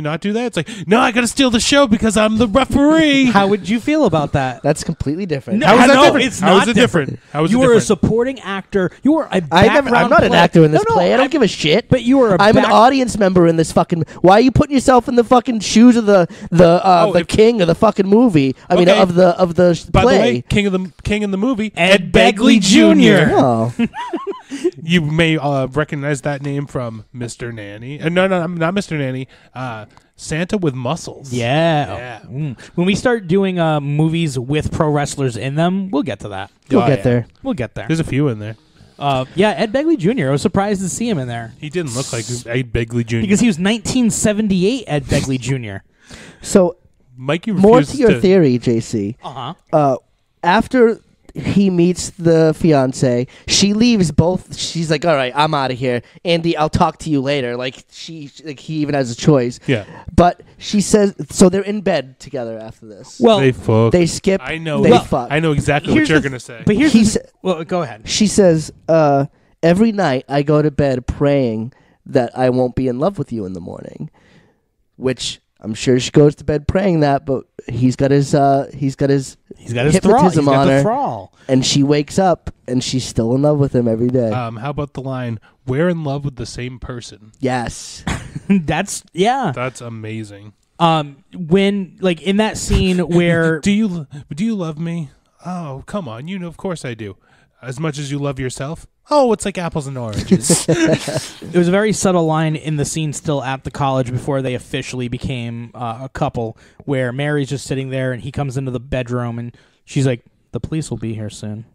not do that? It's like, no, I got to steal the show because I'm the referee. How would you feel about that? That's completely different. No, How is that different? It's not different. How is it you different? were a supporting actor. You were a background I'm not an actor in this play. I don't give a shit. But you were I'm an audience member in this fucking. Why are you putting yourself in the fucking shoes of the king of the fucking movie? I mean, of the By play. the way, king in the movie, Ed Begley Jr. Oh. You may recognize that name from Mr. Nanny. No, not Mr. Nanny. Santa with Muscles. Yeah. When we start doing movies with pro wrestlers in them, we'll get to that. We'll get there. We'll get there. There's a few in there. Ed Begley Jr. I was surprised to see him in there. He didn't look like Ed Begley Jr. Because he was 1978 Ed Begley Jr. So, Mikey more to your theory, JC. After he meets the fiance, she leaves both. She's like, all right, I'm out of here. Andy, I'll talk to you later. He even has a choice. Yeah. But she says, so they're in bed together after this. Well, they skip. I know. They fuck. I know exactly what you're going to say. But well, go ahead. She says, every night I go to bed praying that I won't be in love with you in the morning, which I'm sure she goes to bed praying that, but he's got his hypnotism on her, thrall. And she wakes up and she's still in love with him every day. How about the line, "We're in love with the same person"? Yes. That's amazing. When in that scene where do you love me? Oh, come on, of course I do. As much as you love yourself. Oh, it's like apples and oranges. It was a very subtle line in the scene still at the college before they officially became a couple, where Mary's just sitting there and he comes into the bedroom and she's like, "The police will be here soon."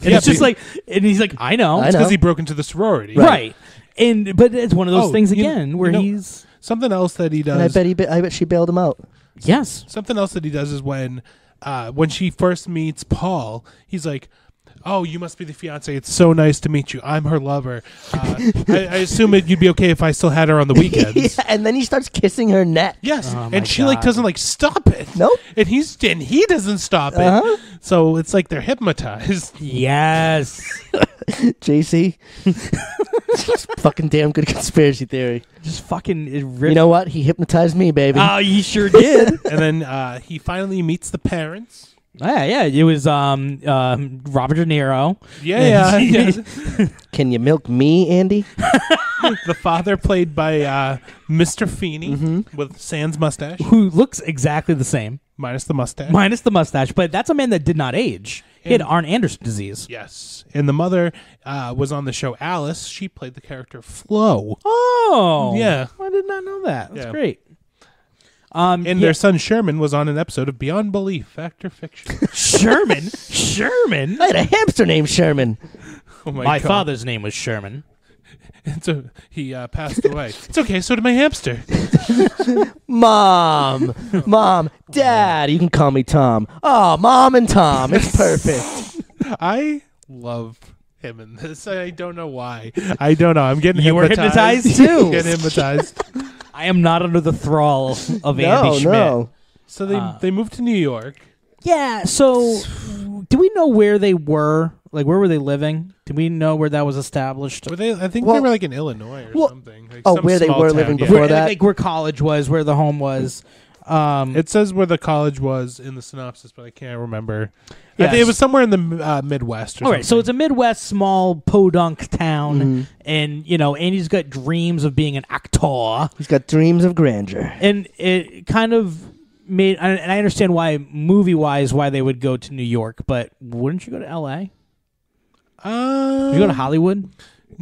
And it's just and he's like, I know. It's because he broke into the sorority. Right. But it's one of those things again where he's... Something else that he does... And I bet she bailed him out. Yes. Something else that he does is when she first meets Paul, he's like, "Oh, you must be the fiance. It's so nice to meet you. I'm her lover. I assume you'd be okay if I still had her on the weekends." Yeah, and then he starts kissing her neck. Yes, Oh my and she like God. doesn't like stop it. Nope. And he doesn't stop it. So it's like they're hypnotized. Yes. JC. Fucking damn good conspiracy theory. Just fucking. You know what? He hypnotized me, baby. Oh, you sure did. And then he finally meets the parents. Yeah. It was Robert De Niro. Yeah. Can you milk me, Andy? The father played by Mr. Feeney with Sans mustache. Who looks exactly the same. Minus the mustache. Minus the mustache. But that's a man that did not age. He had Arn Anderson disease. Yes. And the mother was on the show Alice. She played the character Flo. Oh. Yeah. I did not know that. That's Yeah. great. And yeah. their son Sherman was on an episode of Beyond Belief, Fact or Fiction. Sherman? I had a hamster named Sherman. Oh My God. father's name was Sherman. And so he passed away. It's okay, so did my hamster. Mom, Dad. You can call me Tom. Oh, Mom and Tom. It's perfect. I love him in this. I don't know why. I don't know. I'm getting You were hypnotized. hypnotized too. Getting hypnotized. I am not under the thrall of Andy Schmidt. No. So they moved to New York. Yeah, so do we know where they were? Like, where were they living? Do we know where that was established? Were they? I think Well- they were like in Illinois or well- something. Like oh, some where they small were town, living yeah. before where, that? like where college was, where the home was. It says where the college was in the synopsis, but I can't remember. I Yes. think it was somewhere in the Midwest or All something. right, so it's a Midwest small podunk town, and Andy's got dreams of being an actor, He's got dreams of grandeur. and it kind of made. And I understand why, movie-wise, why they would go to New York, but wouldn't you go to L.A.? Would you go to Hollywood?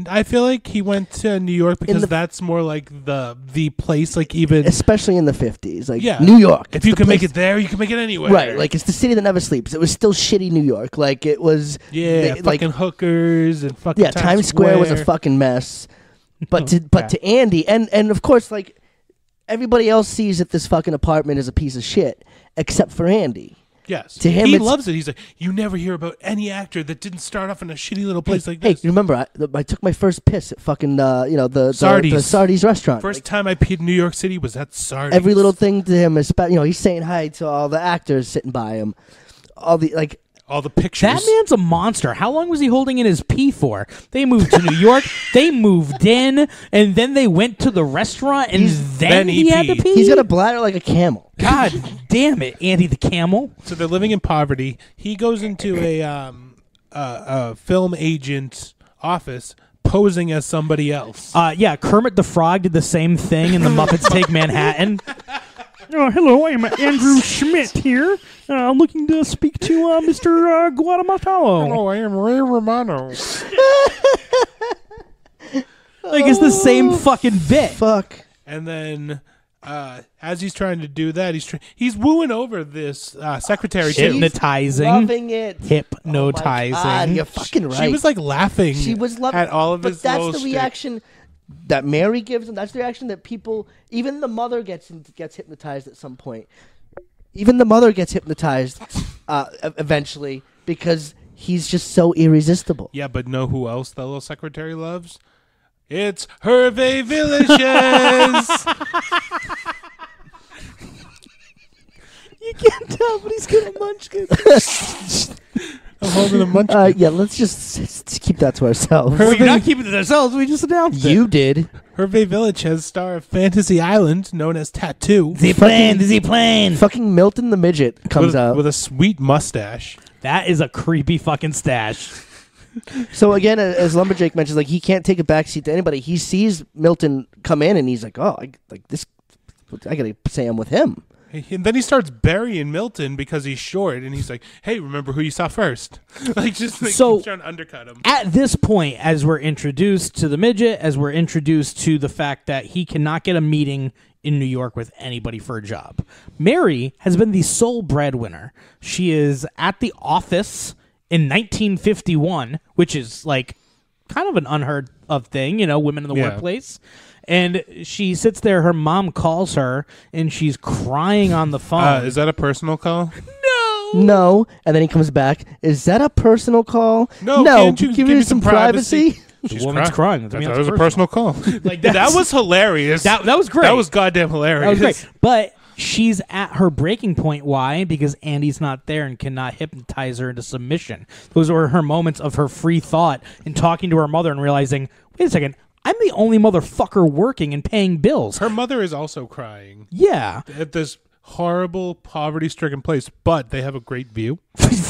I feel like he went to New York because the- that's more like the place, like even Especially in the 50s. Like, Yeah. New York. if it's you the can make place- it there, you can make it anywhere. Right, like it's the city that never sleeps. It was still shitty New York. Like it was, yeah, like fucking hookers and fucking yeah, Times Square was a fucking mess. But to Andy and of course like everybody else sees that this fucking apartment is a piece of shit except for Andy. Yes, To him, he it's- loves it. He's like, you never hear about any actor that didn't start off in a shitty little place like Hey, this. you remember I took my first piss at fucking the Sardi's. Sardi's restaurant. First Like, time I peed in New York City was at Sardi's. every little thing to him is he's saying hi to all the actors sitting by him. All the like all the pictures. That man's a monster. How long was he holding in his pee for? They moved to New York, they moved in, and then they went to the restaurant, and then he he had to peed. pee? he's got a bladder like a camel. God damn it, Andy the Camel. So they're living in poverty. He goes into a film agent office posing as somebody else. Yeah, Kermit the Frog did the same thing in The Muppets Take Manhattan. Hello, I'm Andrew Schmidt here, looking to speak to Mr. Guadamatalo. I am Ray Romano. Like, it's the same fucking bit. Fuck. And then, as he's trying to do that, he's wooing over this secretary too. Hypnotizing. Loving it. Hypnotizing. Oh my God, you're fucking right. She was like laughing. She was loving at all of but his. that's little the shtick. reaction that Mary gives him. That's the reaction that people, even the mother gets hypnotized at some point. Even the mother gets hypnotized eventually because he's just so irresistible. Yeah, but know who else the little secretary loves? It's Hervé Villagers. You can't tell, but he's gonna munchkin. I'm holding a munchkin. Yeah, let's just keep that to ourselves. We're not keeping it ourselves. We just announced it. You did. Hervé Villagers, star of Fantasy Island, known as Tattoo, The plane. Fucking Milton the Midget comes out. with a sweet mustache. That is a creepy fucking stash. So again, as Lumberjake mentions, like he can't take a backseat to anybody. He sees Milton come in, and he's like, "Oh, I gotta say I'm with him." And then he starts burying Milton because he's short, and he's like, "Hey, remember who you saw first?" So- keeps trying to undercut him. At this point, as we're introduced to the midget, as we're introduced to the fact that he cannot get a meeting in New York with anybody for a job, Mary has been the sole breadwinner. She is at the office in 1951, which is like kind of an unheard of thing, women in the Yeah. workplace. And she sits there, her mom calls her, and she's crying on the phone. Is that a personal call? No! No. And then he comes back. Is that a personal call? No, No. can't you give me some privacy. She's woman's crying. That That means was a it's personal call. Like that was hilarious. That was great. That was goddamn hilarious. That was great. But she's at her breaking point. Why? Because Andy's not there and cannot hypnotize her into submission. Those were her moments of her free thought and talking to her mother and realizing, wait a second, I'm the only motherfucker working and paying bills. Her mother is also crying Yeah. at this horrible, poverty-stricken place, but they have a great view.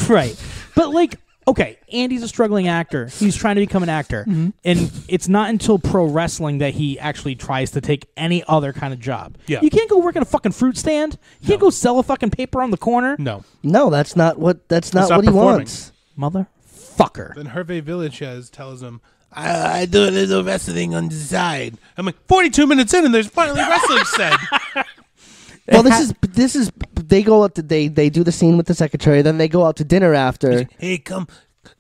Right. But like, okay, Andy's a struggling actor. He's trying to become an actor. And it's not until pro wrestling that he actually tries to take any other kind of job. Yeah. You can't go work at a fucking fruit stand. You can't go sell a fucking paper on the corner. No. No, that's not what not he performing. wants. Motherfucker. Then Hervé Villachez tells him, I do a little wrestling on the side. I'm like, 42 minutes in and there's finally wrestling said. Well, this is they go out to they do the scene with the secretary, then they go out to dinner after. Hey, come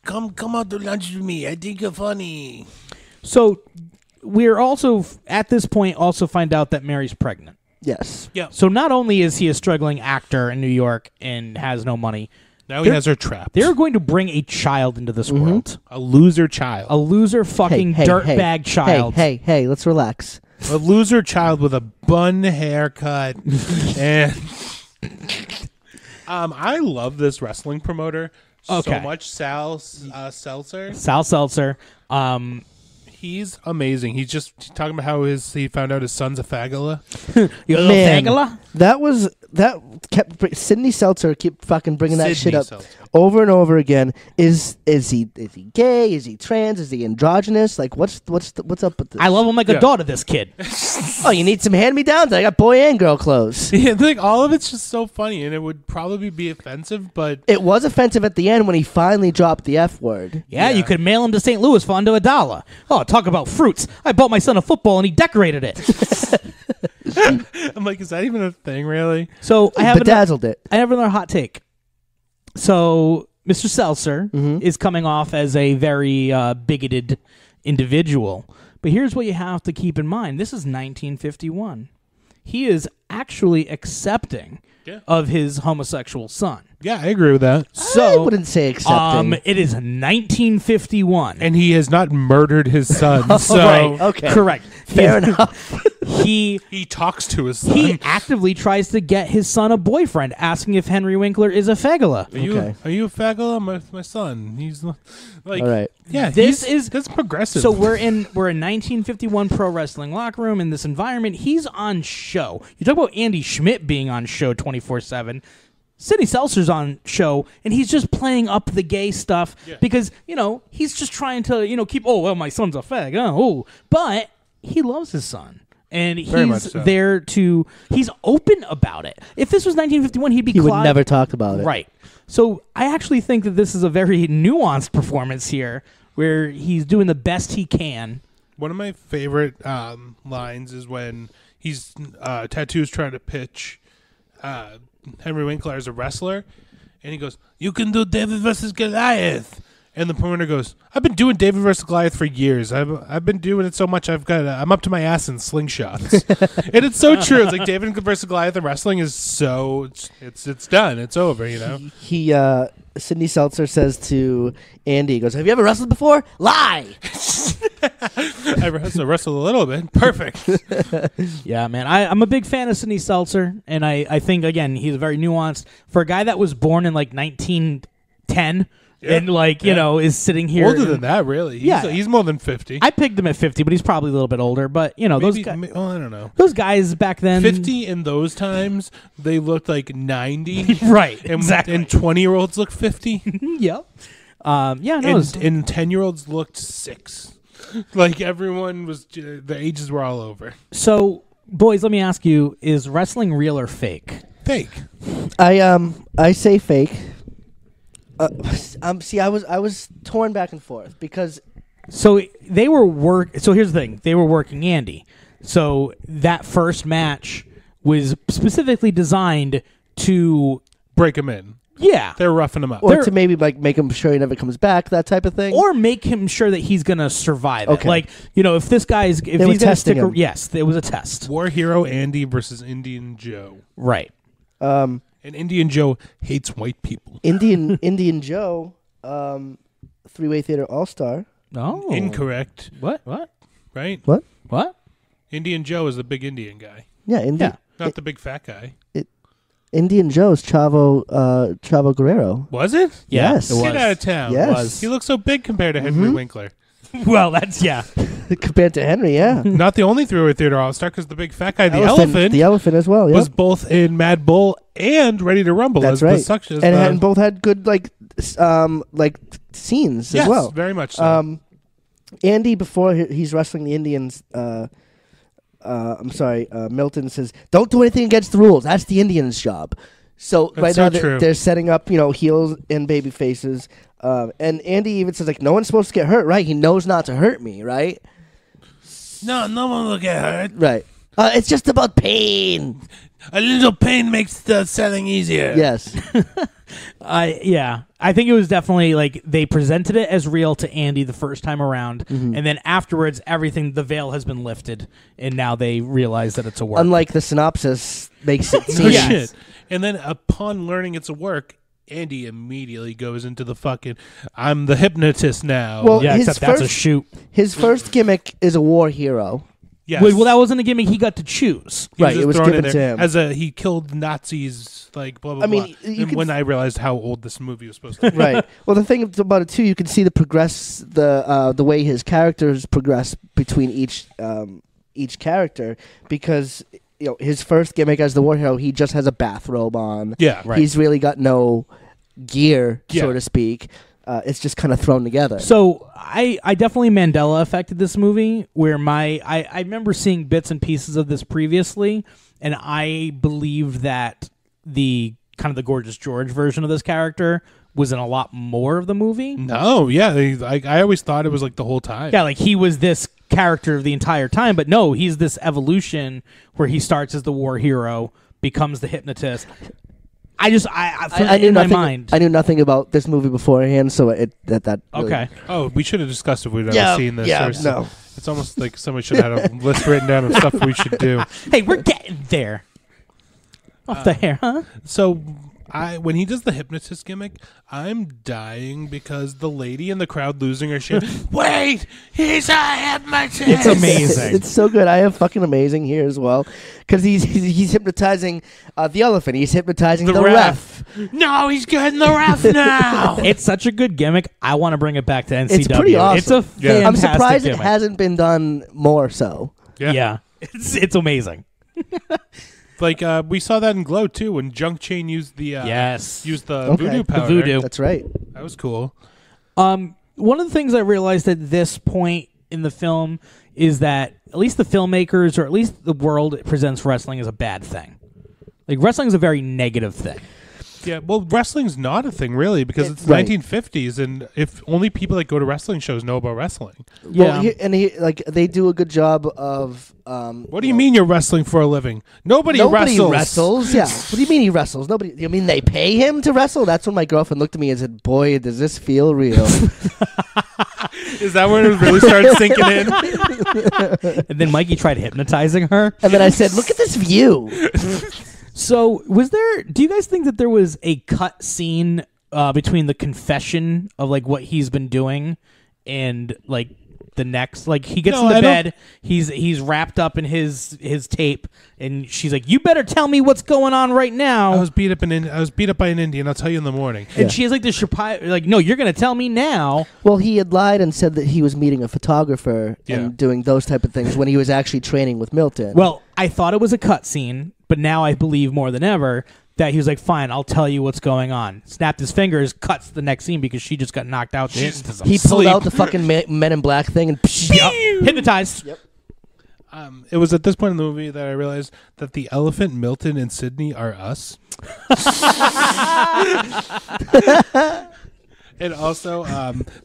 out to lunch with me. I think you're funny. So we're also, at this point, also find out that Mary's pregnant. Yes. Yeah. So not only is he a struggling actor in New York and has no money, Now he has her trapped. they're going to bring a child into this world. A loser child. A loser fucking dirtbag child. Hey, let's relax. A loser child with a bun haircut. And I love this wrestling promoter so much. Sal Seltzer. Sal Seltzer. He's amazing. He's just talking about how he found out his son's a fagula. You little Man, fagula? that kept Sidney Seltzer keep fucking bringing that shit Sidney up Seltzer. over and over again. Is he gay? Is he trans? Is he androgynous? Like what's up with this? I love him like a daughter, this kid. Oh, you need some hand-me-downs? I got boy and girl clothes. Yeah, like all of it's just so funny, and it would probably be offensive, but It was offensive at the end when he finally dropped the F word. Yeah, you could mail him to St. Louis for under $1. Oh, talk about fruits. I bought my son a football and he decorated it. I'm like, is that even a thing, really? So I have Bedazzled it. I have another hot take. So Mr. Seltzer is coming off as a very bigoted individual. But here's what you have to keep in mind. This is 1951. He is actually accepting of his homosexual son. Yeah, I agree with that. So I wouldn't say accepting. it is 1951. And he has not murdered his son, so right. Okay. Correct. Fair enough. He talks to his son. He actively tries to get his son a boyfriend, asking if Henry Winkler is a fagula. Are you a fagula? My son. He's like, All right. Yeah, that's progressive. So we're in 1951 pro wrestling locker room in this environment. He's on show. You talk about Andy Schmidt being on show 24/7. Sidney Seltzer's on show, and he's just playing up the gay stuff because he's just trying to keep. Oh well, my son's a fag. But he loves his son. And he's there to. He's open about it. If this was 1951, he'd be. He would never talk about it. Right. So I actually think that this is a very nuanced performance here, where he's doing the best he can. One of my favorite lines is when he's Tattoo's trying to pitch Henry Winkler as a wrestler, and he goes, "You can do David versus Goliath." And the promoter goes, "I've been doing David versus Goliath for years. I've been doing it so much I'm up to my ass in slingshots." And it's so true. It's like David versus Goliath in wrestling is so it's done. It's over. He Sidney Seltzer says to Andy, he goes, "Have you ever wrestled before?" Lie. I wrestled a little bit. Perfect. Yeah, man. I'm a big fan of Sidney Seltzer, and I think again he's very nuanced for a guy that was born in like 1910. Yeah. And is sitting here older than that, really. He's more than 50. I picked him at 50, but he's probably a little bit older. But those guys. I don't know. Those guys back then, 50 in those times, they looked like 90. Right. And, exactly. And 20-year-olds look 50. Yep. And 10-year-olds looked 6. Like everyone was, the ages were all over. So, boys, let me ask you: is wrestling real or fake? Fake. I say fake. I was torn back and forth because. So they were So here's the thing: they were working Andy. So that first match was specifically designed to break him in. Yeah, they're roughing him up, or to maybe make him sure he never comes back, that type of thing, or make him sure that he's gonna survive. Okay. It. Like if this guy's if he's gonna stick. Yes, it was a test. War Hero Andy versus Indian Joe. Right. And Indian Joe hates white people. Indian Joe, three-way theater all-star. Oh, Incorrect. What? Right? What? Indian Joe is the big Indian guy, Yeah, not the big fat guy. Indian Joe's Chavo Guerrero. Was it? Yeah, Yes. it was. Get out of town. Yes. was. He looks so big compared to Henry Winkler. Well, that's Compared to Henry, yeah. Not the only three-way theater all-star, because the big fat guy, the elephant, The elephant as well, yeah. was both in Mad Bull and Ready to Rumble. That's as right. The suction, And both had good scenes yes, as well. very much so. Andy, before he's wrestling the Indians, Milton says, "Don't do anything against the rules. That's the Indians' job." So That's right so now true. they're setting up, heels and baby faces. And Andy even says, like, no one's supposed to get hurt, right? He knows not to hurt me, right? No one will get hurt. Right. It's just about pain. A little pain makes the selling easier. Yes. I think it was definitely like they presented it as real to Andy the first time around, and then afterwards, the veil has been lifted, and now they realize that it's a work. Unlike the synopsis makes it No seem. Yes. shit. And then upon learning it's a work, Andy immediately goes into the fucking, I'm the hypnotist now. Well, yeah, his except that's a first- shoot. His first gimmick is a war hero. yes. Well, that wasn't a gimmick he got to choose. He Right, just it was thrown in given there to him. as he killed Nazis, like blah blah I mean, blah. you And could when I realized how old this movie was supposed to be. Right. Well, the thing about it too, you can see the way his characters progress between each character, because his first gimmick as the war hero, he just has a bathrobe on. Yeah, right. He's really got no gear, Yeah. so to speak. It's just kind of thrown together. So I definitely Mandela affected this movie, where I remember seeing bits and pieces of this previously, and I believe that the kind of the Gorgeous George version of this character was in a lot more of the movie. No, yeah. I always thought it was like the whole time. Yeah, like he was this character the entire time, but no, he's this evolution where he starts as the war hero, becomes the hypnotist. I knew in my nothing, mind. I knew nothing about this movie beforehand, so that really, Okay. Oh, we should have discussed if we'd ever seen this. Yeah, or no. It's almost like somebody should have had a list written down of stuff we should do. Hey, we're getting there. Off the hair, huh? So when he does the hypnotist gimmick, I'm dying because the lady in the crowd losing her shit. Wait, he's a hypnotist. It's amazing. It's so good. I have fucking amazing here as well, because he's hypnotizing the elephant. He's hypnotizing the ref. No, he's getting the ref now. It's such a good gimmick. I want to bring it back to NCW. It's pretty awesome. It's a Yeah. fantastic I'm surprised gimmick. it hasn't been done more so. Yeah. It's amazing. Like we saw that in Glow too, when Junk Chain used the Yes. voodoo powder. voodoo. That's right. That was cool. One of the things I realized at this point in the film is that at least the filmmakers, or at least the world, presents wrestling as a bad thing. Like, wrestling is a very negative thing. Yeah, well, wrestling's not a thing really, because it's Right. 1950s, and if only people that go to wrestling shows know about wrestling. Yeah. Well, they do a good job of. What do you mean you're wrestling for a living? Nobody wrestles. Yeah. What do you mean he wrestles? Nobody. You mean they pay him to wrestle? That's when my girlfriend looked at me and said, "Boy, does this feel real." Is that when it really started sinking in? And then Mikey tried hypnotizing her. And then I said, "Look at this view." So, do you guys think that there was a cut scene between the confession of, like, what he's been doing and, like, the next, like, he gets into bed, he's wrapped up in his tape, and she's like, "You better tell me what's going on right now." I was beat up by an Indian. I'll tell you in the morning. And she has, like, this like, "No, you're going to tell me now." Well, he had lied and said that he was meeting a photographer Yeah. and doing those type of things when he was actually training with Milton. Well, I thought it was a cut scene, but now I believe more than ever that he was like, "Fine, I'll tell you what's going on." Snapped his fingers, cuts the next scene because she just got knocked out. he pulled out the fucking Men in Black thing and Hypnotized. Yep. It was at this point in the movie that I realized that the elephant, Milton, and Sydney are us. And also,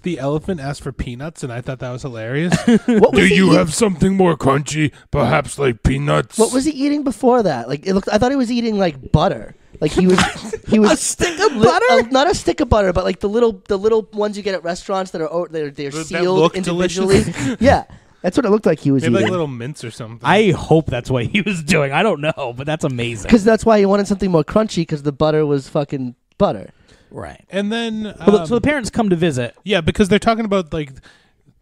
the elephant asked for peanuts, and I thought that was hilarious. What was he eating? have something more crunchy, perhaps like peanuts? What was he eating before that? Like, it looked. I thought he was eating like butter. Like he was A stick of butter? not a stick of butter, but like the little ones you get at restaurants that are they're That sealed look individually. delicious? Yeah. That's what it looked like he was Maybe like eating. little mints or something. I hope that's what he was doing. I don't know, but that's amazing. Because that's why he wanted something more crunchy, because the butter was fucking butter. Right. And then Well, so the parents come to visit. yeah, because they're talking about like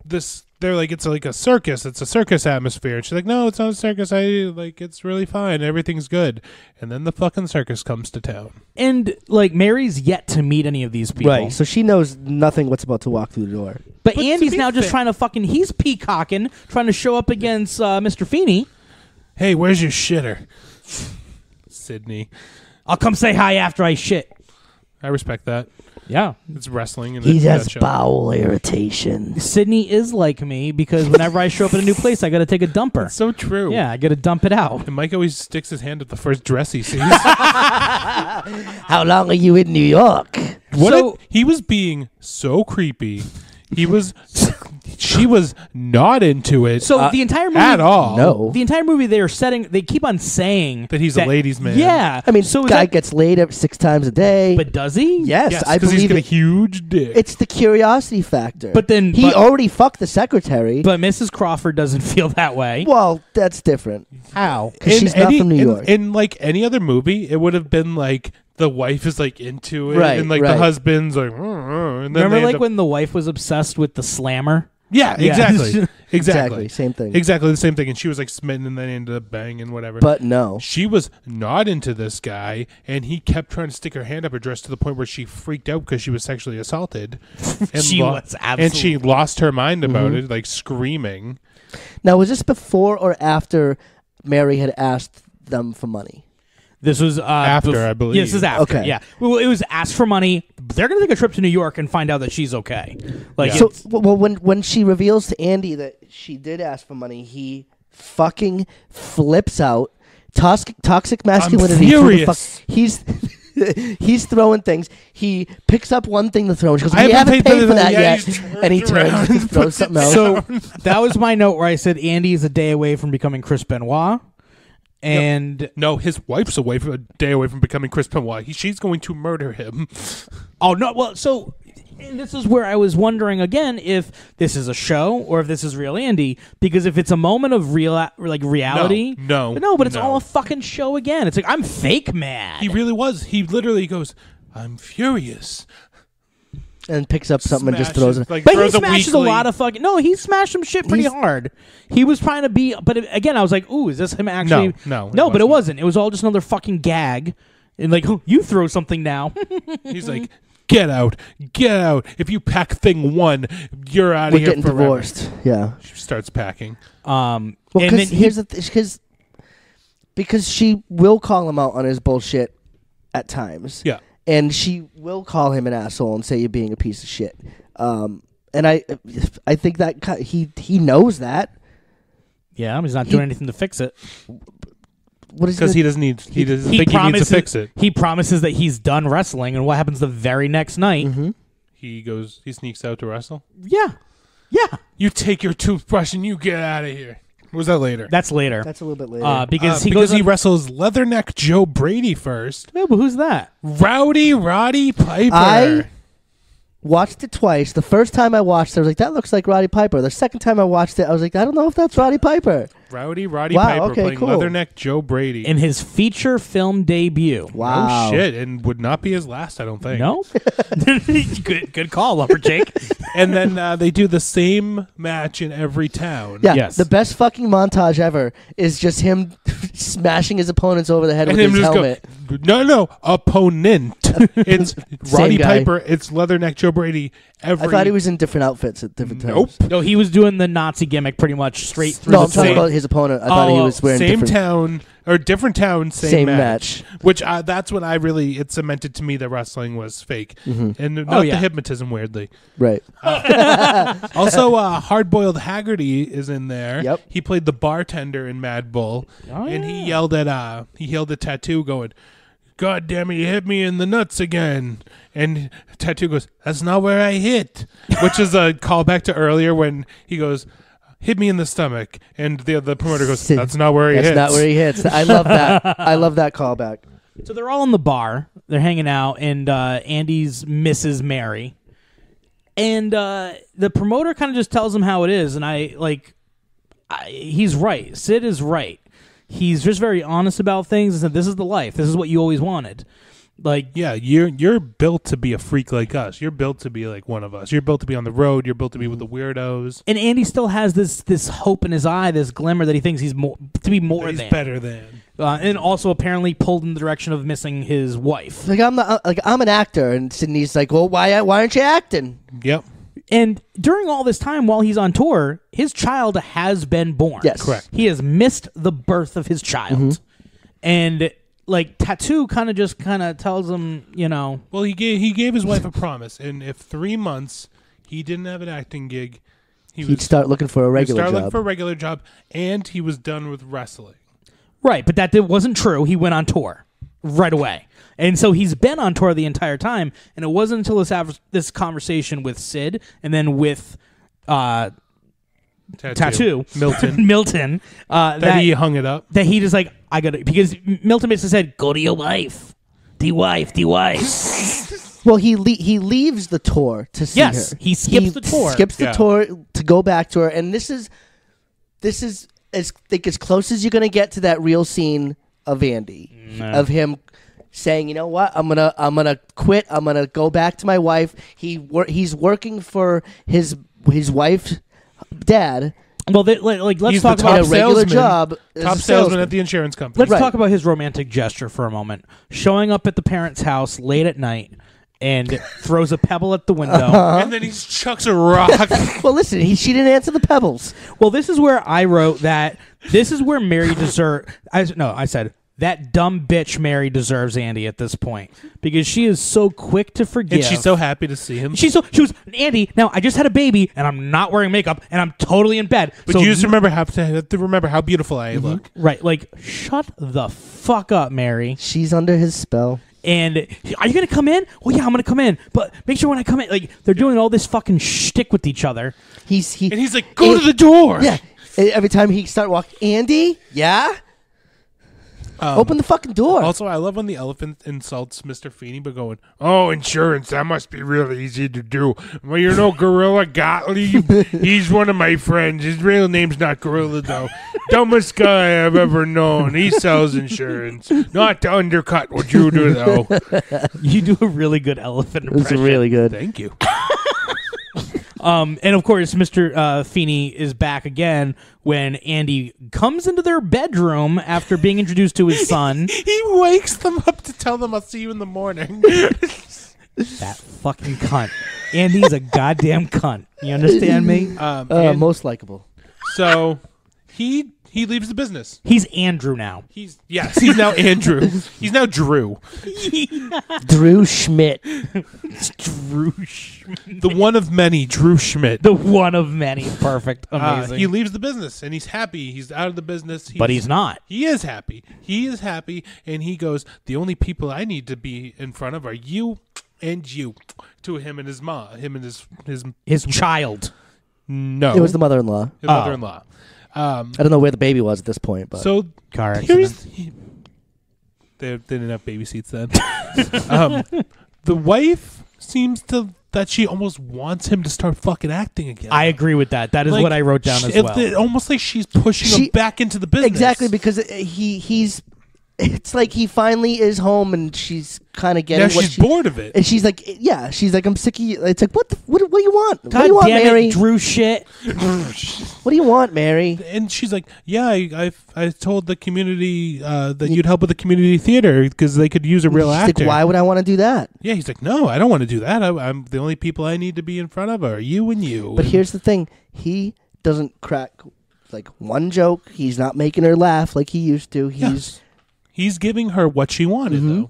this. They're like, it's like a circus. It's a circus atmosphere. And she's like, no, it's not a circus. It's really fine. Everything's good. And then the fucking circus comes to town. And, like, Mary's yet to meet any of these people. Right. So she knows nothing what's about to walk through the door. But to Andy's be now just fair- trying to fucking... He's peacocking, trying to show up against Mr. Feeney. Hey, where's your shitter? Sydney. I'll come say hi after I shit. I respect that. Yeah. It's wrestling. And He it's has that show. bowel irritation. Sydney is like me because whenever I show up at a new place, I got to take a dumper. It's so true. Yeah, I got to dump it out. And Mike always sticks his hand up the first dress he sees. How long are you in New York? He was being so creepy. She was not into it So the entire movie... at all. No. The entire movie, they keep on saying... That he's a ladies' man. Yeah. I mean, so is guy that- gets laid up 6 times a day. But does he? yes, I because he's believe got a it. huge dick. It's the curiosity factor. But then- he but- already fucked the secretary. But Mrs. Crawford doesn't feel that way. well, that's different. How? Because she's not from New York. In like any other movie, it would have been like the wife is like into it, Right, and like right. the husband's like, and then Remember, they like end up- when the wife was obsessed with the slammer? yeah, Yeah. exactly, Exactly, exactly, same thing. exactly the same thing. And she was like smitten, and then ended up banging whatever. But no. She was not into this guy, and he kept trying to stick her hand up her dress to the point where she freaked out because she was sexually assaulted. And She was and she absolutely- lost her mind about Mm-hmm. it, like screaming. Now, was this before or after Mary had asked them for money? This was After, I believe. Yes, this is after. Okay. Yeah. Well, it was asked for money. They're gonna take a trip to New York and find out that she's okay. Like, Yeah. So, it's- well, when she reveals to Andy that she did ask for money, he fucking flips out. Toxic masculinity. through the furious. He's he's throwing things. He picks up one thing to throw, and she goes, I "We haven't haven't paid paid for for that that yet." yet." He And he turns turns around and and throws puts it something else. so that was my note where I said Andy is a day away from becoming Chris Benoit, and No, his wife's a day away from becoming Chris Benoit. She's going to murder him. oh no, well, so. And this is where I was wondering again if this is a show or if this is real Andy, because if it's a moment of reality, No, but it's no. all a fucking show again. It's like I'm fake mad. He really was. He literally goes, "I'm furious." And picks up something and just Smashes, throws it. like, But he throws smashes a weekly- lot of fucking. No, he smashed some shit pretty hard. He was trying to be, but again, I was like, "Ooh, is this him actually?" No, it but it wasn't. wasn't. It was all just another fucking gag, and like, oh, you throw something now. He's like, "Get out, get out! If you pack thing one, you're out of We're here getting forever." divorced. Yeah. She starts packing. Well, and because then here's the because she will call him out on his bullshit at times. Yeah. And she will call him an asshole and say you're being a piece of shit. And I think that he knows that. Yeah, he's not doing anything to fix it. What is Because he he doesn't think he needs to fix it. He promises that he's done wrestling, and what happens the very next night? Mm-hmm. He sneaks out to wrestle. Yeah, yeah, You take your toothbrush and you get out of here. Or was that later? that's later. That's a little bit later. Because because he on- wrestles Leatherneck Joe Brady first. Yeah, but who's that? Roddy Piper. I watched it twice. The first time I watched it, I was like, that looks like Roddy Piper. The second time I watched it, I was like, I don't know if that's Roddy Piper. Roddy Wow, Piper okay, playing cool. Leatherneck Joe Brady. In his feature film debut. Wow. Oh shit, and would not be his last, I don't think. No, good call, Lumberjake. And then they do the same match in every town. Yeah, Yes. the best fucking montage ever is just him smashing his opponents over the head And with him his just helmet. go, no, opponent. It's Roddy guy. Piper. It's Leatherneck Joe Brady. I thought he was in different outfits at different times. Nope. No, he was doing the Nazi gimmick pretty much straight through No, the I'm talking same. about his opponent. I thought he was wearing same different. town or different town, same, Same match. match. Which that's when I really it cemented to me that wrestling was fake and not yeah. the hypnotism. Weirdly, Right. also Hard Boiled Haggerty is in there. Yep. He played the bartender in Mad Bull, and he yelled at Tattoo, going, "God damn it, you hit me in the nuts again." And Tattoo goes, "That's not where I hit," which is a callback to earlier when he goes, "Hit me in the stomach," and the promoter goes, "That's not where he That's hits." not where he hits. I love that. I love that callback. So they're all in the bar. They're hanging out, and Andy's Mrs. Mary. And the promoter kind of just tells him how it is. And I, like, he's right. Sid is right. He's just very honest about things and said, this is the life. This is what you always wanted. Like, yeah, you're built to be a freak like us. You're built to be like one of us. You're built to be on the road. You're built to be with the weirdos. And Andy still has this hope in his eye, this glimmer that he thinks he's more He's than. better than. And also apparently pulled in the direction of missing his wife. Like I'm an actor, and Sydney's like, well, why aren't you acting? Yep. And during all this time while he's on tour, his child has been born. Yes. Correct. He has missed the birth of his child. And like Tattoo kind of tells him, you know. Well, he gave his wife a promise, and if 3 months he didn't have an acting gig, he'd start looking for a regular job. Looking for a regular job, and he was done with wrestling. Right, but that wasn't true. He went on tour right away. And so he's been on tour the entire time, and it wasn't until this conversation with Sid and then with Tattoo. Milton. That he hung it up. That he just like, I got to, because Milton basically said, go to your wife. The wife. Well, he leaves the tour to see her. Yes, he skips the tour. Skips the tour to go back to her, and this is as close as you're gonna get to that real scene of Andy, of him saying, you know what, I'm gonna quit. I'm gonna go back to my wife. He's working for his wife's dad. Well, let's talk about a regular job. Top salesman at the insurance company. Let's talk about his romantic gesture for a moment. Showing up at the parents' house late at night and throws a pebble at the window. And then he chucks a rock. Well, listen, she didn't answer the pebbles. Well, this is where I wrote that this is where Mary I said that dumb bitch Mary deserves Andy at this point because she is so quick to forgive. And she's so happy to see him. She was Andy. Now I just had a baby and I'm not wearing makeup and I'm totally in bed. But you just have to remember how beautiful I look. Right? Like, shut the fuck up, Mary. She's under his spell. And are you gonna come in? Well, yeah, I'm gonna come in. But make sure when I come in, like they're doing all this fucking shtick with each other. He's like, go to the door. Yeah. Every time he start walking, Andy. Yeah. Open the fucking door. Also, I love when the elephant insults Mr. Feeney by going, "Oh, insurance, that must be really easy to do. Well, you know, Gorilla Gottlieb, he's one of my friends. His real name's not Gorilla, though. Dumbest guy I've ever known. He sells insurance. Not to undercut what you do, though." You do a really good elephant impression. It's really good. Thank you. And of course, Mr. Feeney is back again when Andy comes into their bedroom after being introduced to his son. He wakes them up to tell them, "I'll see you in the morning." That fucking cunt. Andy's a goddamn cunt. You understand me? Most likable. So he leaves the business. He's Andrew now. He's now Andrew. He's now Drew. Drew Schmidt. Drew Schmidt. The one of many, Drew Schmidt. The one of many. Perfect. Amazing. He leaves the business, and he's happy. He's out of the business. But he's not. He is happy. He is happy, and he goes, "The only people I need to be in front of are you and you." To him and his mom. Him and his child. No. It was the mother-in-law. His mother-in-law. I don't know where the baby was at this point, but so car accident. They didn't have baby seats then. The wife seems that she almost wants him to start fucking acting again. I agree with that. That is what I wrote down as well. Almost like she's pushing him back into the business. Exactly, because he's. It's like he finally is home, and she's kind of getting. Now she's bored of it, and she's like, "Yeah, she's like, I'm sick of you." It's like, what do you want? God what do you want, damn Mary? It, Drew shit. What do you want, Mary? And she's like, "Yeah, I told the community that you'd help with the community theater because they could use a real actor." Like, why would I want to do that? Yeah, he's like, "No, I don't want to do that. I'm the only people I need to be in front of are you and you." But here's the thing: he doesn't crack like one joke. He's not making her laugh like he used to. He's giving her what she wanted, though,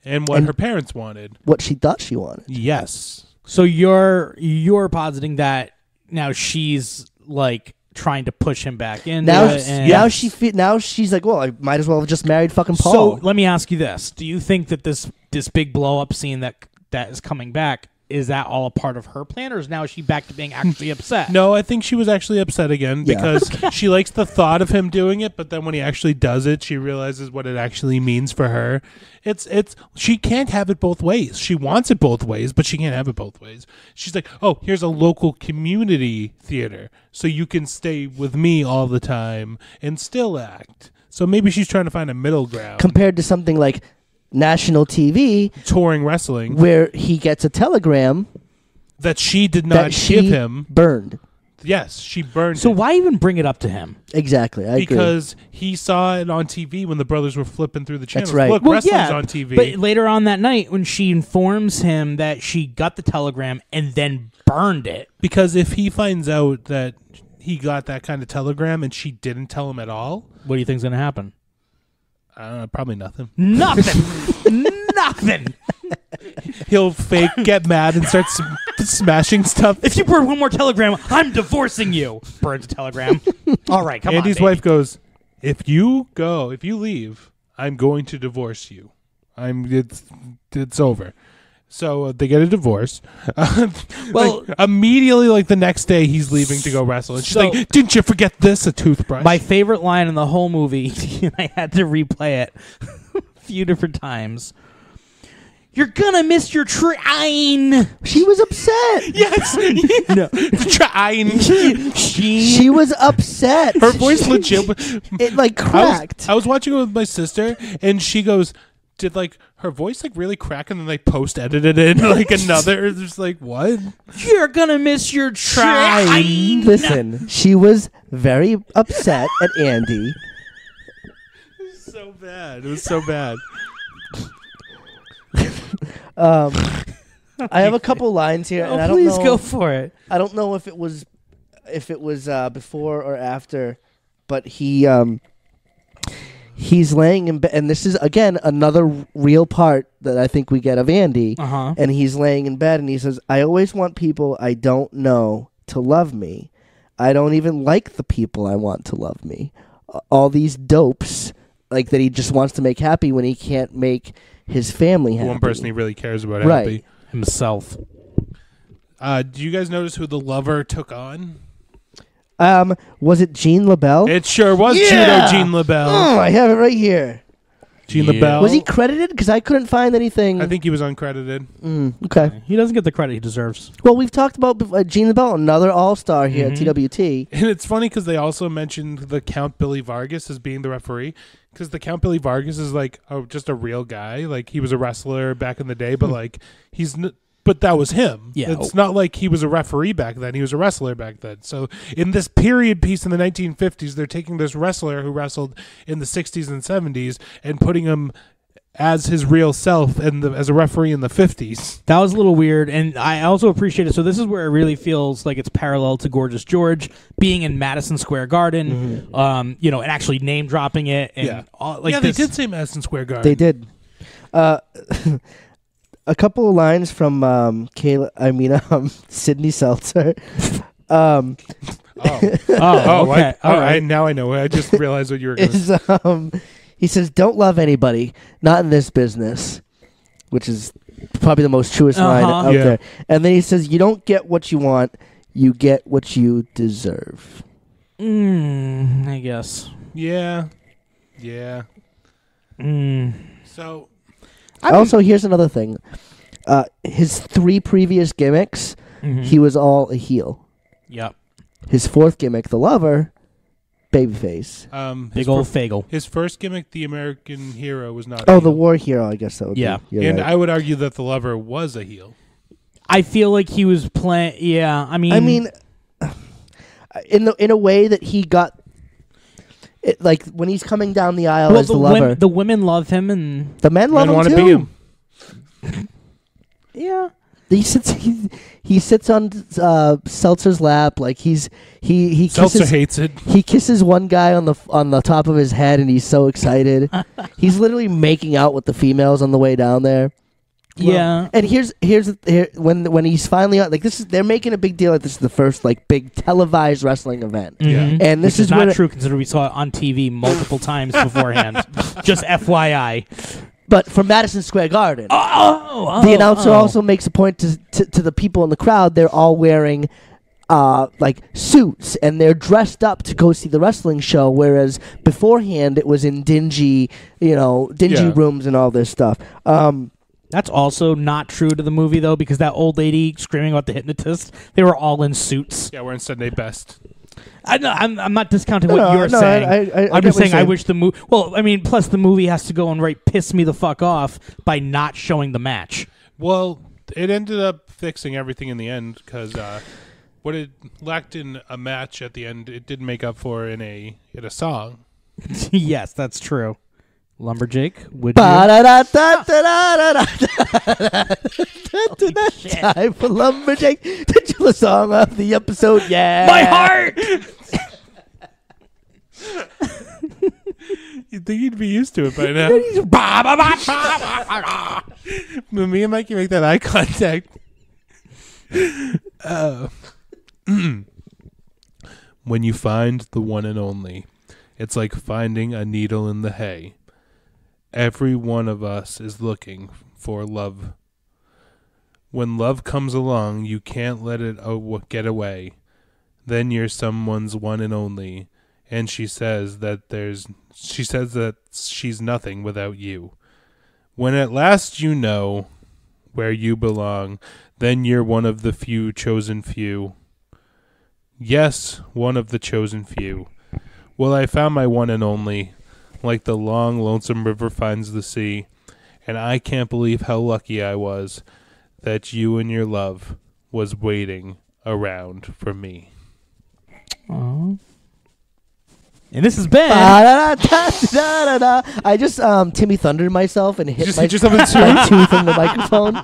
and what her parents wanted. What she thought she wanted. Yes. So you're positing that now she's like trying to push him back in. Now she's like, well, I might as well have just married fucking Paul. So let me ask you this: do you think that this big blow up scene that is coming back is that all a part of her plan, or is now she back to being actually upset? No, I think she was actually upset again because she likes the thought of him doing it, but then when he actually does it, she realizes what it actually means for her. It's she can't have it both ways. She wants it both ways, but she can't have it both ways. She's like, oh, here's a local community theater, so you can stay with me all the time and still act. So maybe she's trying to find a middle ground. Compared to something like national TV, touring wrestling, where he gets a telegram that she did not give him. Burned. Yes, she burned So it. why even bring it up to him? Exactly, I agree. Because he saw it on TV when the brothers were flipping through the channels. That's right. Look, wrestling's on TV. But later on that night, when she informs him that she got the telegram and then burned it. Because if he finds out that he got that kind of telegram and she didn't tell him at all, What do you think's going to happen? Probably nothing. Nothing. Nothing. He'll fake get mad and start smashing stuff. If you burn one more telegram, I'm divorcing you. Burns a telegram. All right, come Andy's on, wife goes, if you leave, I'm going to divorce you. It's over. So they get a divorce. Well, immediately, the next day, he's leaving to go wrestle. And she's So- like, didn't you forget this? A toothbrush. my favorite line in the whole movie, and I had to replay it a few different times. You're gonna miss your train. She was upset. Yes. No. Trying. She was upset. Her voice legit. It cracked. I was watching it with my sister, and she goes, did her voice really crack, and then they post edited it another? Just what? You're gonna miss your train. Listen, she was very upset at Andy. So bad. It was so bad. I have a couple lines here, and I don't Please know. go for it. I don't know if it was before or after, but he's laying in bed, and this is again another real part that I think we get of Andy. Uh-huh. And he's laying in bed, and he says, "I always want people I don't know to love me. I don't even like the people I want to love me. All these dopes that he just wants to make happy when he can't make his family happy." One person he really cares about Right. happy. Himself. Do you guys notice who the lover took on? Was it Jean LaBelle? It sure was Yeah! Judo Jean LaBelle. Oh, I have it right here. Jean Yeah. LaBelle. Was he credited? Because I couldn't find anything. I think he was uncredited. Okay. He doesn't get the credit he deserves. Well, we've talked about Jean LaBelle, another all-star here at TWT. And it's funny because they also mentioned the Count Billy Vargas as being the referee. Because the Count Billy Vargas is just a real guy. He was a wrestler back in the day, but but that was him. Yeah. It's not like he was a referee back then. He was a wrestler back then. So in this period piece in the 1950s, they're taking this wrestler who wrestled in the 60s and 70s and putting him as his real self as a referee in the 50s. That was a little weird, and I also appreciate it. So this is where it really feels like it's parallel to Gorgeous George being in Madison Square Garden, and actually name dropping it. And they did say Madison Square Garden. They did. A couple of lines from Sydney Seltzer. Okay. All right. Now I know. I just realized what you were going to say. He says, "Don't love anybody, not in this business," which is probably the most truest line out there. And then he says, "You don't get what you want, you get what you deserve." I guess. Yeah. So, also, here's another thing. His 3 previous gimmicks, he was all a heel. Yep. His 4th gimmick, the lover, babyface. Big old Fagel. His first gimmick, the American hero, was not. Oh, a the heel. war hero, I guess that would Yeah. be. You're And right. I would argue that the lover was a heel. I feel like he was playing. Yeah, I mean, in a way that he got, when he's coming down the aisle as the lover, the women love him, and the men love Men him want too. to be him. yeah, He sits on Seltzer's lap, he Seltzer kisses. hates it. He kisses one guy on the top of his head, and he's so excited. He's literally making out with the females on the way down there. yeah. And here's when he's finally on, they're making a big deal that this is the first big televised wrestling event. Mhm. And this Which is not when true, considering we saw it on TV multiple times beforehand. Just FYI. but from Madison Square Garden. The announcer also makes a point to the people in the crowd. They're all wearing like suits, and they're dressed up to go see the wrestling show, whereas beforehand it was in dingy rooms and all this stuff. That's also not true to the movie, though, because that old lady screaming about the hypnotist, they were all in suits. Yeah, we're in Sunday best. I'm not discounting what you're saying. I'm just saying I wish the movie... Well, I mean, plus the movie has to go and piss me the fuck off by not showing the match. Well, it ended up fixing everything in the end, because what it lacked in a match at the end, it did make up for in a song. Yes, that's true. Lumberjake, would you? Time for Lumberjake. Titular song of the episode. Yeah. My heart! You'd think you'd be used to it by now. When me and Mikey make that eye contact. When you find the one and only, it's like finding a needle in the hay. Every one of us is looking for love. When love comes along, you can't let it get away. Then you're someone's one and only, and she says that she's nothing without you. When at last you know where you belong, then you're one of the few chosen few. Yes, one of the chosen few. Well, I found my one and only, like the long, lonesome river finds the sea, and I can't believe how lucky I was that you and your love was waiting around for me. Aww. And this has been... I just Timmy Thundered myself and hit my yourself in the tooth on the microphone.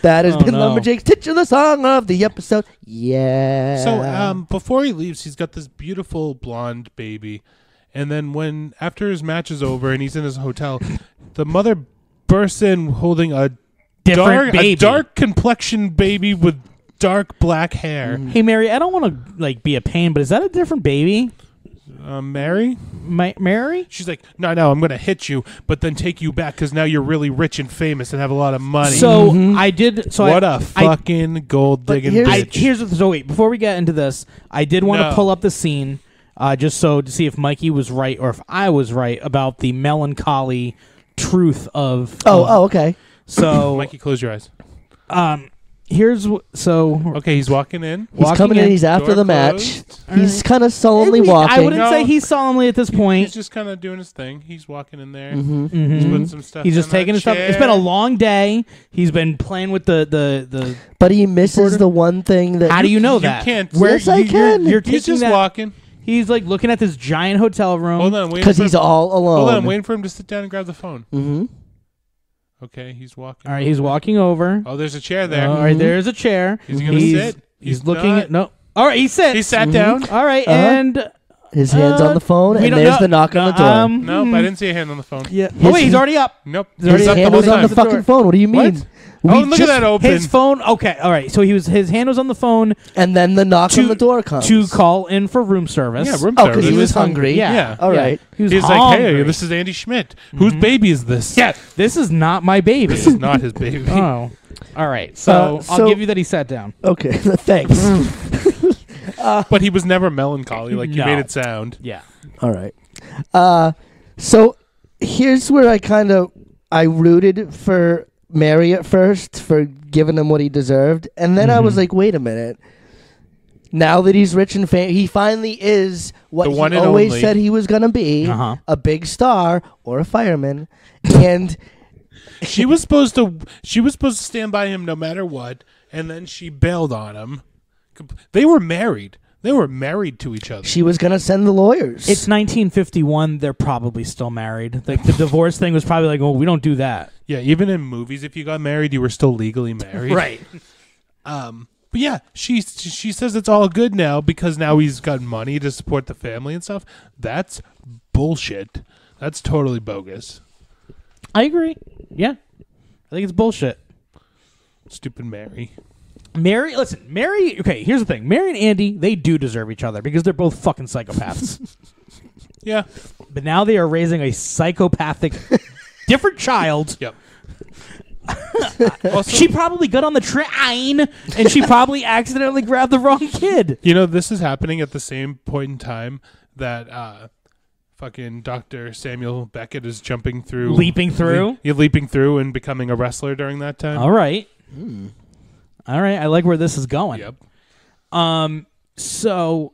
That has been Lumberjake's titular song of the episode. Yeah. So before he leaves, he's got this beautiful blonde baby. And then after his match is over and he's in his hotel, the mother bursts in holding a dark complexion baby with dark black hair. Hey, Mary, I don't want to be a pain, but is that a different baby? Mary? Mary? She's like, no, I'm going to hit you, but then take you back because now you're really rich and famous and have a lot of money. So I did. So what a fucking gold digging bitch. So wait, before we get into this, I did want to pull up the scene. Just to see if Mikey was right or if I was right about the melancholy truth of... okay. So... Mikey, close your eyes. Okay, he's walking in. He's coming in. He's after the match. He's kind of sullenly walking. I wouldn't say he's solemnly at this point. He's just kind of doing his thing. He's walking in there. Mm-hmm. He's putting some stuff. He's just taking his stuff. It's been a long day. He's been playing with the. But he misses the one thing that. How do you know that? You can't. Yes, I can. You're he's just walking. He's looking at this giant hotel room. Hold on, because he's all alone. Hold on, I'm waiting for him to sit down and grab the phone. Mm-hmm. Okay, he's walking. All right, he's walking over. Oh, there's a chair there. All right, there's a chair. He's gonna sit. He's looking at no. All right, he sits. He sat down. All right, and his hand's on the phone, and there's the knock on the door. Nope, I didn't see a hand on the phone. Yeah. Oh wait, he's already up. Nope. His hand was on the fucking phone. What do you mean? What? Look at that open. His phone. Okay, all right. So his hand was on the phone, and then the knock on the door comes to call in for room service. Yeah, room service. because he was hungry. Yeah. All right. He was He's like, hey, this is Andy Schmidt. Whose baby is this? Yeah, this is not my baby. This is not his baby. Oh, all right. So I'll give you that he sat down. Okay, thanks. But he was never melancholy like you made it sound. Yeah. All right. So here's where I rooted for Mary at first for giving him what he deserved, and then I was like, wait a minute. Now that he's rich and famous, he finally is what he always said he was gonna be: a big star or a fireman. And she was supposed to stand by him no matter what, and then she bailed on him. They were married. They were married to each other. She was going to send the lawyers. It's 1951. They're probably still married. Like the divorce thing was probably like, oh, we don't do that. Yeah, even in movies, if you got married, you were still legally married. Right. But yeah, she says it's all good now because now he's got money to support the family and stuff. That's bullshit. That's totally bogus. I agree. Yeah. I think it's bullshit. Stupid Mary. Mary, okay, here's the thing. Mary and Andy, they do deserve each other because they're both fucking psychopaths. Yeah. But now they are raising a psychopathic different child. Yep. She probably got on the train, and she probably accidentally grabbed the wrong kid. You know, this is happening at the same point in time that fucking Dr. Samuel Beckett is jumping through. Leaping through? Leaping through and becoming a wrestler during that time. All right. All right, I like where this is going. Yep. So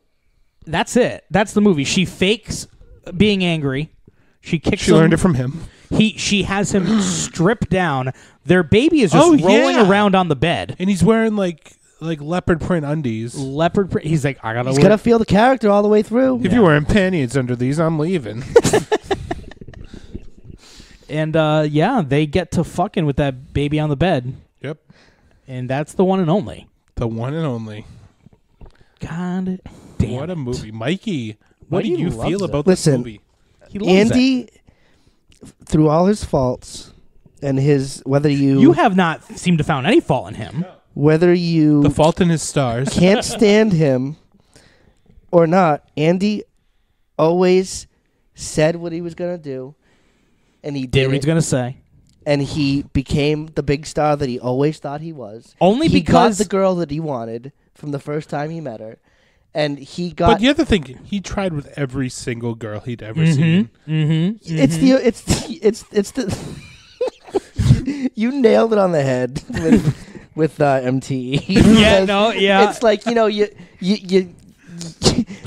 that's it. That's the movie. She fakes being angry. She kicks She him. learned it from him. She has him stripped down. Their baby is just rolling around on the bed. And he's wearing like leopard print undies. Leopard print. He's like, I gotta. He's got to feel the character all the way through. If you're wearing panties under these, I'm leaving. And yeah, they get to fucking with that baby on the bed. Yep. And that's the one and only. The one and only. God damn. What a movie. Mikey, what Mikey do you loves feel it. about this Listen, movie? He loves Andy, through all his faults and his it. You have not seemed to found any fault in him. whether you The Fault in His Stars. can't stand him or not, Andy always said what he was going to do, and he Did did what he's it, gonna say. and he became the big star that he always thought he was. Only he because got the girl that he wanted from the first time he met her, and he got. But you have to think, he tried with every single girl he'd ever seen. It's the you nailed it on the head with MTE. Yeah, no, yeah. It's like, you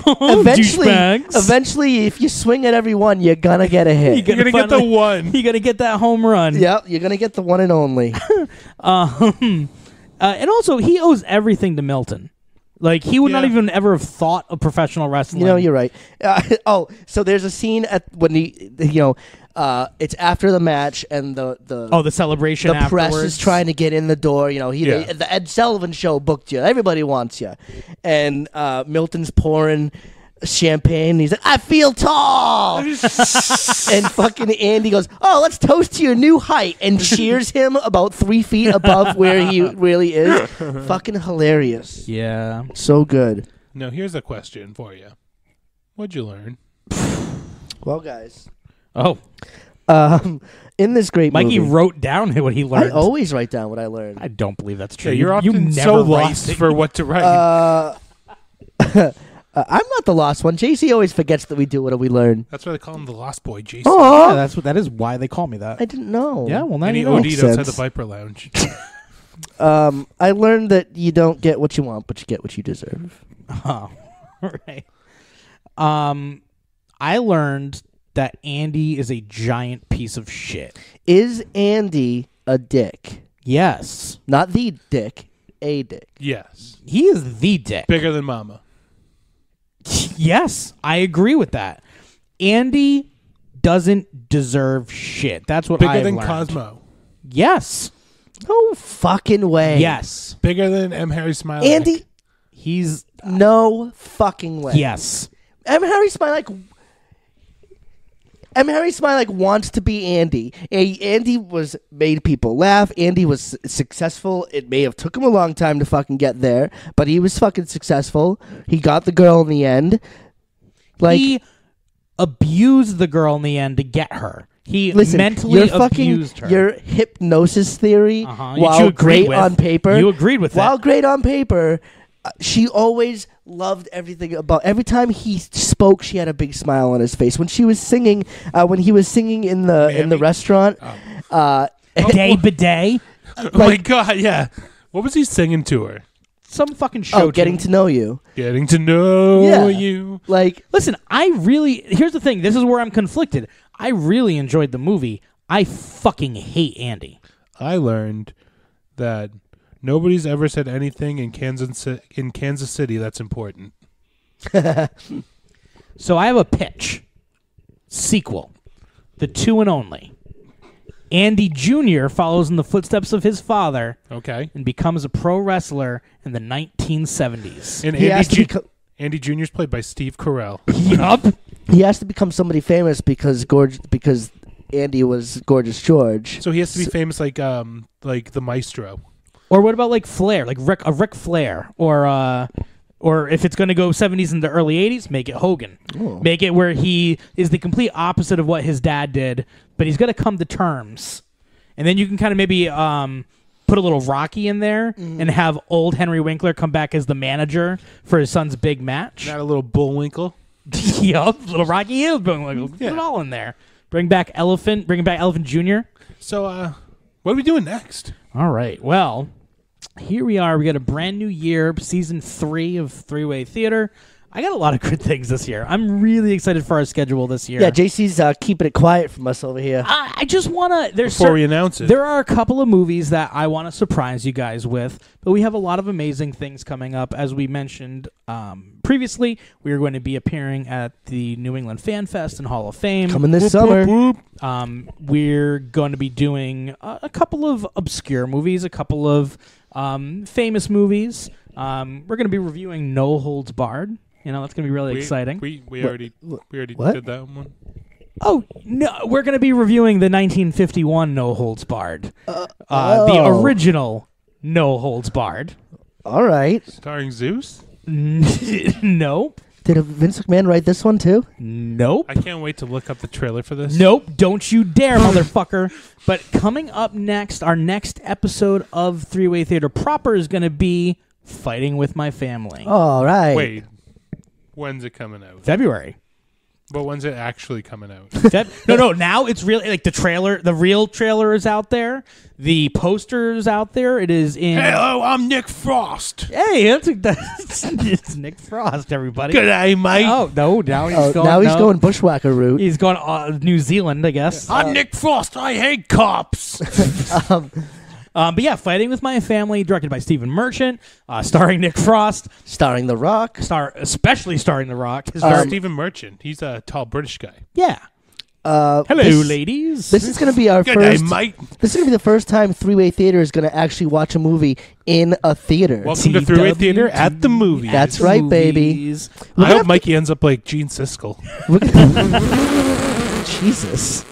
eventually, douchebags. if you swing at every one, you're gonna get a hit. You're going to get the one. You gotta get that home run. Yeah, you're gonna get the one and only. And also, he owes everything to Milton. Like, he would not Yeah. even ever have thought of professional wrestling. You're right. So there's a scene at when it's after the match and the celebration the press afterwards. is trying to get in the door. Yeah. The Ed Sullivan Show booked you. Everybody wants you, and Milton's pouring champagne. He's like, I feel tall, and fucking Andy goes, oh, let's toast to your new height, and cheers him about 3 feet above where he really is. Fucking hilarious. Yeah. So good. Now, here's a question for you. What'd you learn? Well, guys, Oh, in this great Mikey movie, wrote down what he I learned. always write down what I learned. I don't believe that's true. Yeah, you're You often never so write lost it. for what to write. I'm not the lost one. JC always forgets that we do what we learn. That's why they call him the Lost Boy, Jason. Oh, Yeah, that is why they call me that. I didn't know. Yeah, well, now And he you know. OD'd Makes outside sense. the Viper Lounge. I learned that you don't get what you want, but you get what you deserve. Oh, right. I learned that Andy is a giant piece of shit. Is Andy a dick? Yes. Not the dick, a dick. Yes. He is the dick. Bigger than Mama. Yes, I agree with that. Andy doesn't deserve shit. That's what Bigger I've than learned. Cosmo. Yes. No fucking way. Yes. Bigger than M. Harry Smiley. Andy, He's no fucking way. yes. Harry Smiley wants to be Andy. Andy made people laugh. Andy was successful. It may have took him a long time to fucking get there, but he was fucking successful. He got the girl in the end. Like, He abused the girl in the end to get her. He listen, mentally your abused her. Your hypnosis theory, Uh-huh. Which you while agreed great with. on paper, You agreed with while that. great on paper, she always loved everything about. Every time he spoke, she had a big smile on his face. When she was singing, when he was singing in the Mammy? restaurant, Day bidet. Oh my God, yeah. What was he singing to her? Some fucking show. getting to know you. Getting to know Yeah. you. Like, Listen, here's the thing. This is where I'm conflicted. I really enjoyed the movie. I fucking hate Andy. I learned that nobody's ever said anything in Kansas City that's important. So I have a pitch. Sequel. The two and only. Andy Jr. follows in the footsteps of his father Okay. and becomes a pro wrestler in the 1970s. And he has to Andy Jr. is played by Steve Carell. Yup. he has to become somebody famous because Andy was Gorgeous George. So he has to be famous like the Maestro. Or what about like Flair, like Ric Flair, or Or if it's going to go 70s into early 80s, make it Hogan. Oh. Make it where he is the complete opposite of what his dad did, but he's going to come to terms. And then you can kind of maybe put a little Rocky in there and have old Henry Winkler come back as the manager for his son's big match. Not a little Bullwinkle. Yup, little Rocky is Bullwinkle. Put it all in there. Bring back Elephant Jr. So, what are we doing next? All right, well... Here we are. We got a brand new year, season 3 of Three-Way Theater. I got a lot of good things this year. I'm really excited for our schedule this year. Yeah, JC's keeping it quiet from us over here. I just want to... Before we announce it. There are a couple of movies that I want to surprise you guys with, but we have a lot of amazing things coming up. As we mentioned previously, we are going to be appearing at the New England Fan Fest and Hall of Fame. Coming this summer. Whoop, whoop. We're going to be doing a couple of obscure movies, a couple of famous movies. We're going to be reviewing No Holds Barred. You know, that's going to be really exciting. We already What? did that one. Oh, no, we're going to be reviewing the 1951 No Holds Barred. The original No Holds Barred. All right. Starring Zeus? Nope. Did Vince McMahon write this one too? Nope. I can't wait to look up the trailer for this. Nope. Don't you dare, motherfucker. But coming up next, our next episode of Three-Way Theater proper is going to be Fighting with My Family. All right. Wait. When's it coming out? February. But when's it actually coming out? No. Now it's really like the real trailer is out there. The poster is out there. It is in. Hello, I'm Nick Frost. Hey, it's Nick Frost, everybody. Good day, mate. Oh no! Now he's going. Now he's going bushwhacker route. He's going New Zealand, I guess. I'm Nick Frost. I hate cops. But yeah, Fighting with My Family, directed by Stephen Merchant, starring Nick Frost, Starring The Rock. especially starring The Rock. Stephen Merchant. He's a tall British guy. Yeah. Hello, ladies. This is going to be our Good first. day, mate. This is going to be the first time Three-Way Theater is going to actually watch a movie in a theater. Welcome to Three-Way Theater at the movie. That's right, baby. Movies. I hope Mikey ends up like Gene Siskel. Jesus.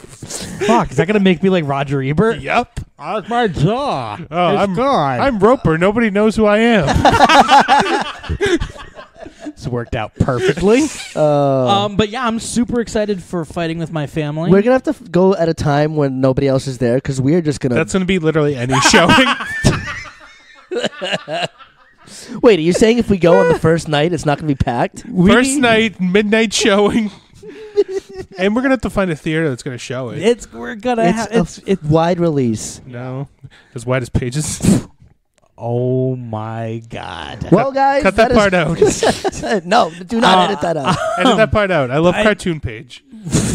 Fuck, is that going to make me like Roger Ebert? Yep. That's my jaw. Oh, It's gone. I'm Roper. Nobody knows who I am. It's worked out perfectly. But yeah, I'm super excited for Fighting with My Family. We're going to have to go at a time when nobody else is there because we're just going to... That's going to be literally any showing. Wait, are you saying if we go on the first night, it's not going to be packed? First night, midnight showing. And we're going to have to find a theater that's going to show it. We're gonna have It's wide release. No. As wide as pages. Oh my god. Well, guys... Cut that part out. No, do not edit that out. Edit that part out. I love Cartoon Page.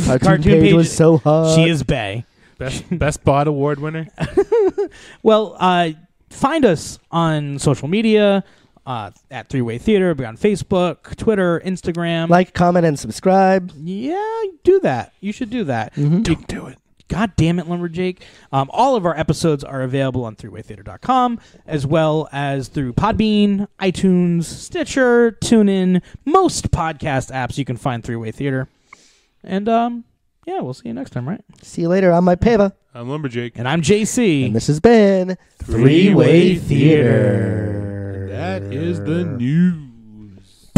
Cartoon page was so hot. She is bae. Best bot award winner. Well, find us on social media at Three-Way Theater. Be on Facebook, Twitter, Instagram. Like, comment, and subscribe. Yeah, do that. You should do that. Don't do it. God damn it, Lumberjake. All of our episodes are available on threewaytheater.com, as well as through Podbean, iTunes, Stitcher, TuneIn, most podcast apps you can find Three-Way Theater. And, yeah, we'll see you next time, right? See you later. I'm Mike Pava. I'm Lumberjake. And I'm JC. And this has been Three-Way Theater. That is the news.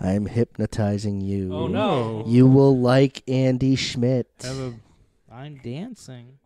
I'm hypnotizing you. Oh, no. You will like Andy Schmidt. I'm dancing.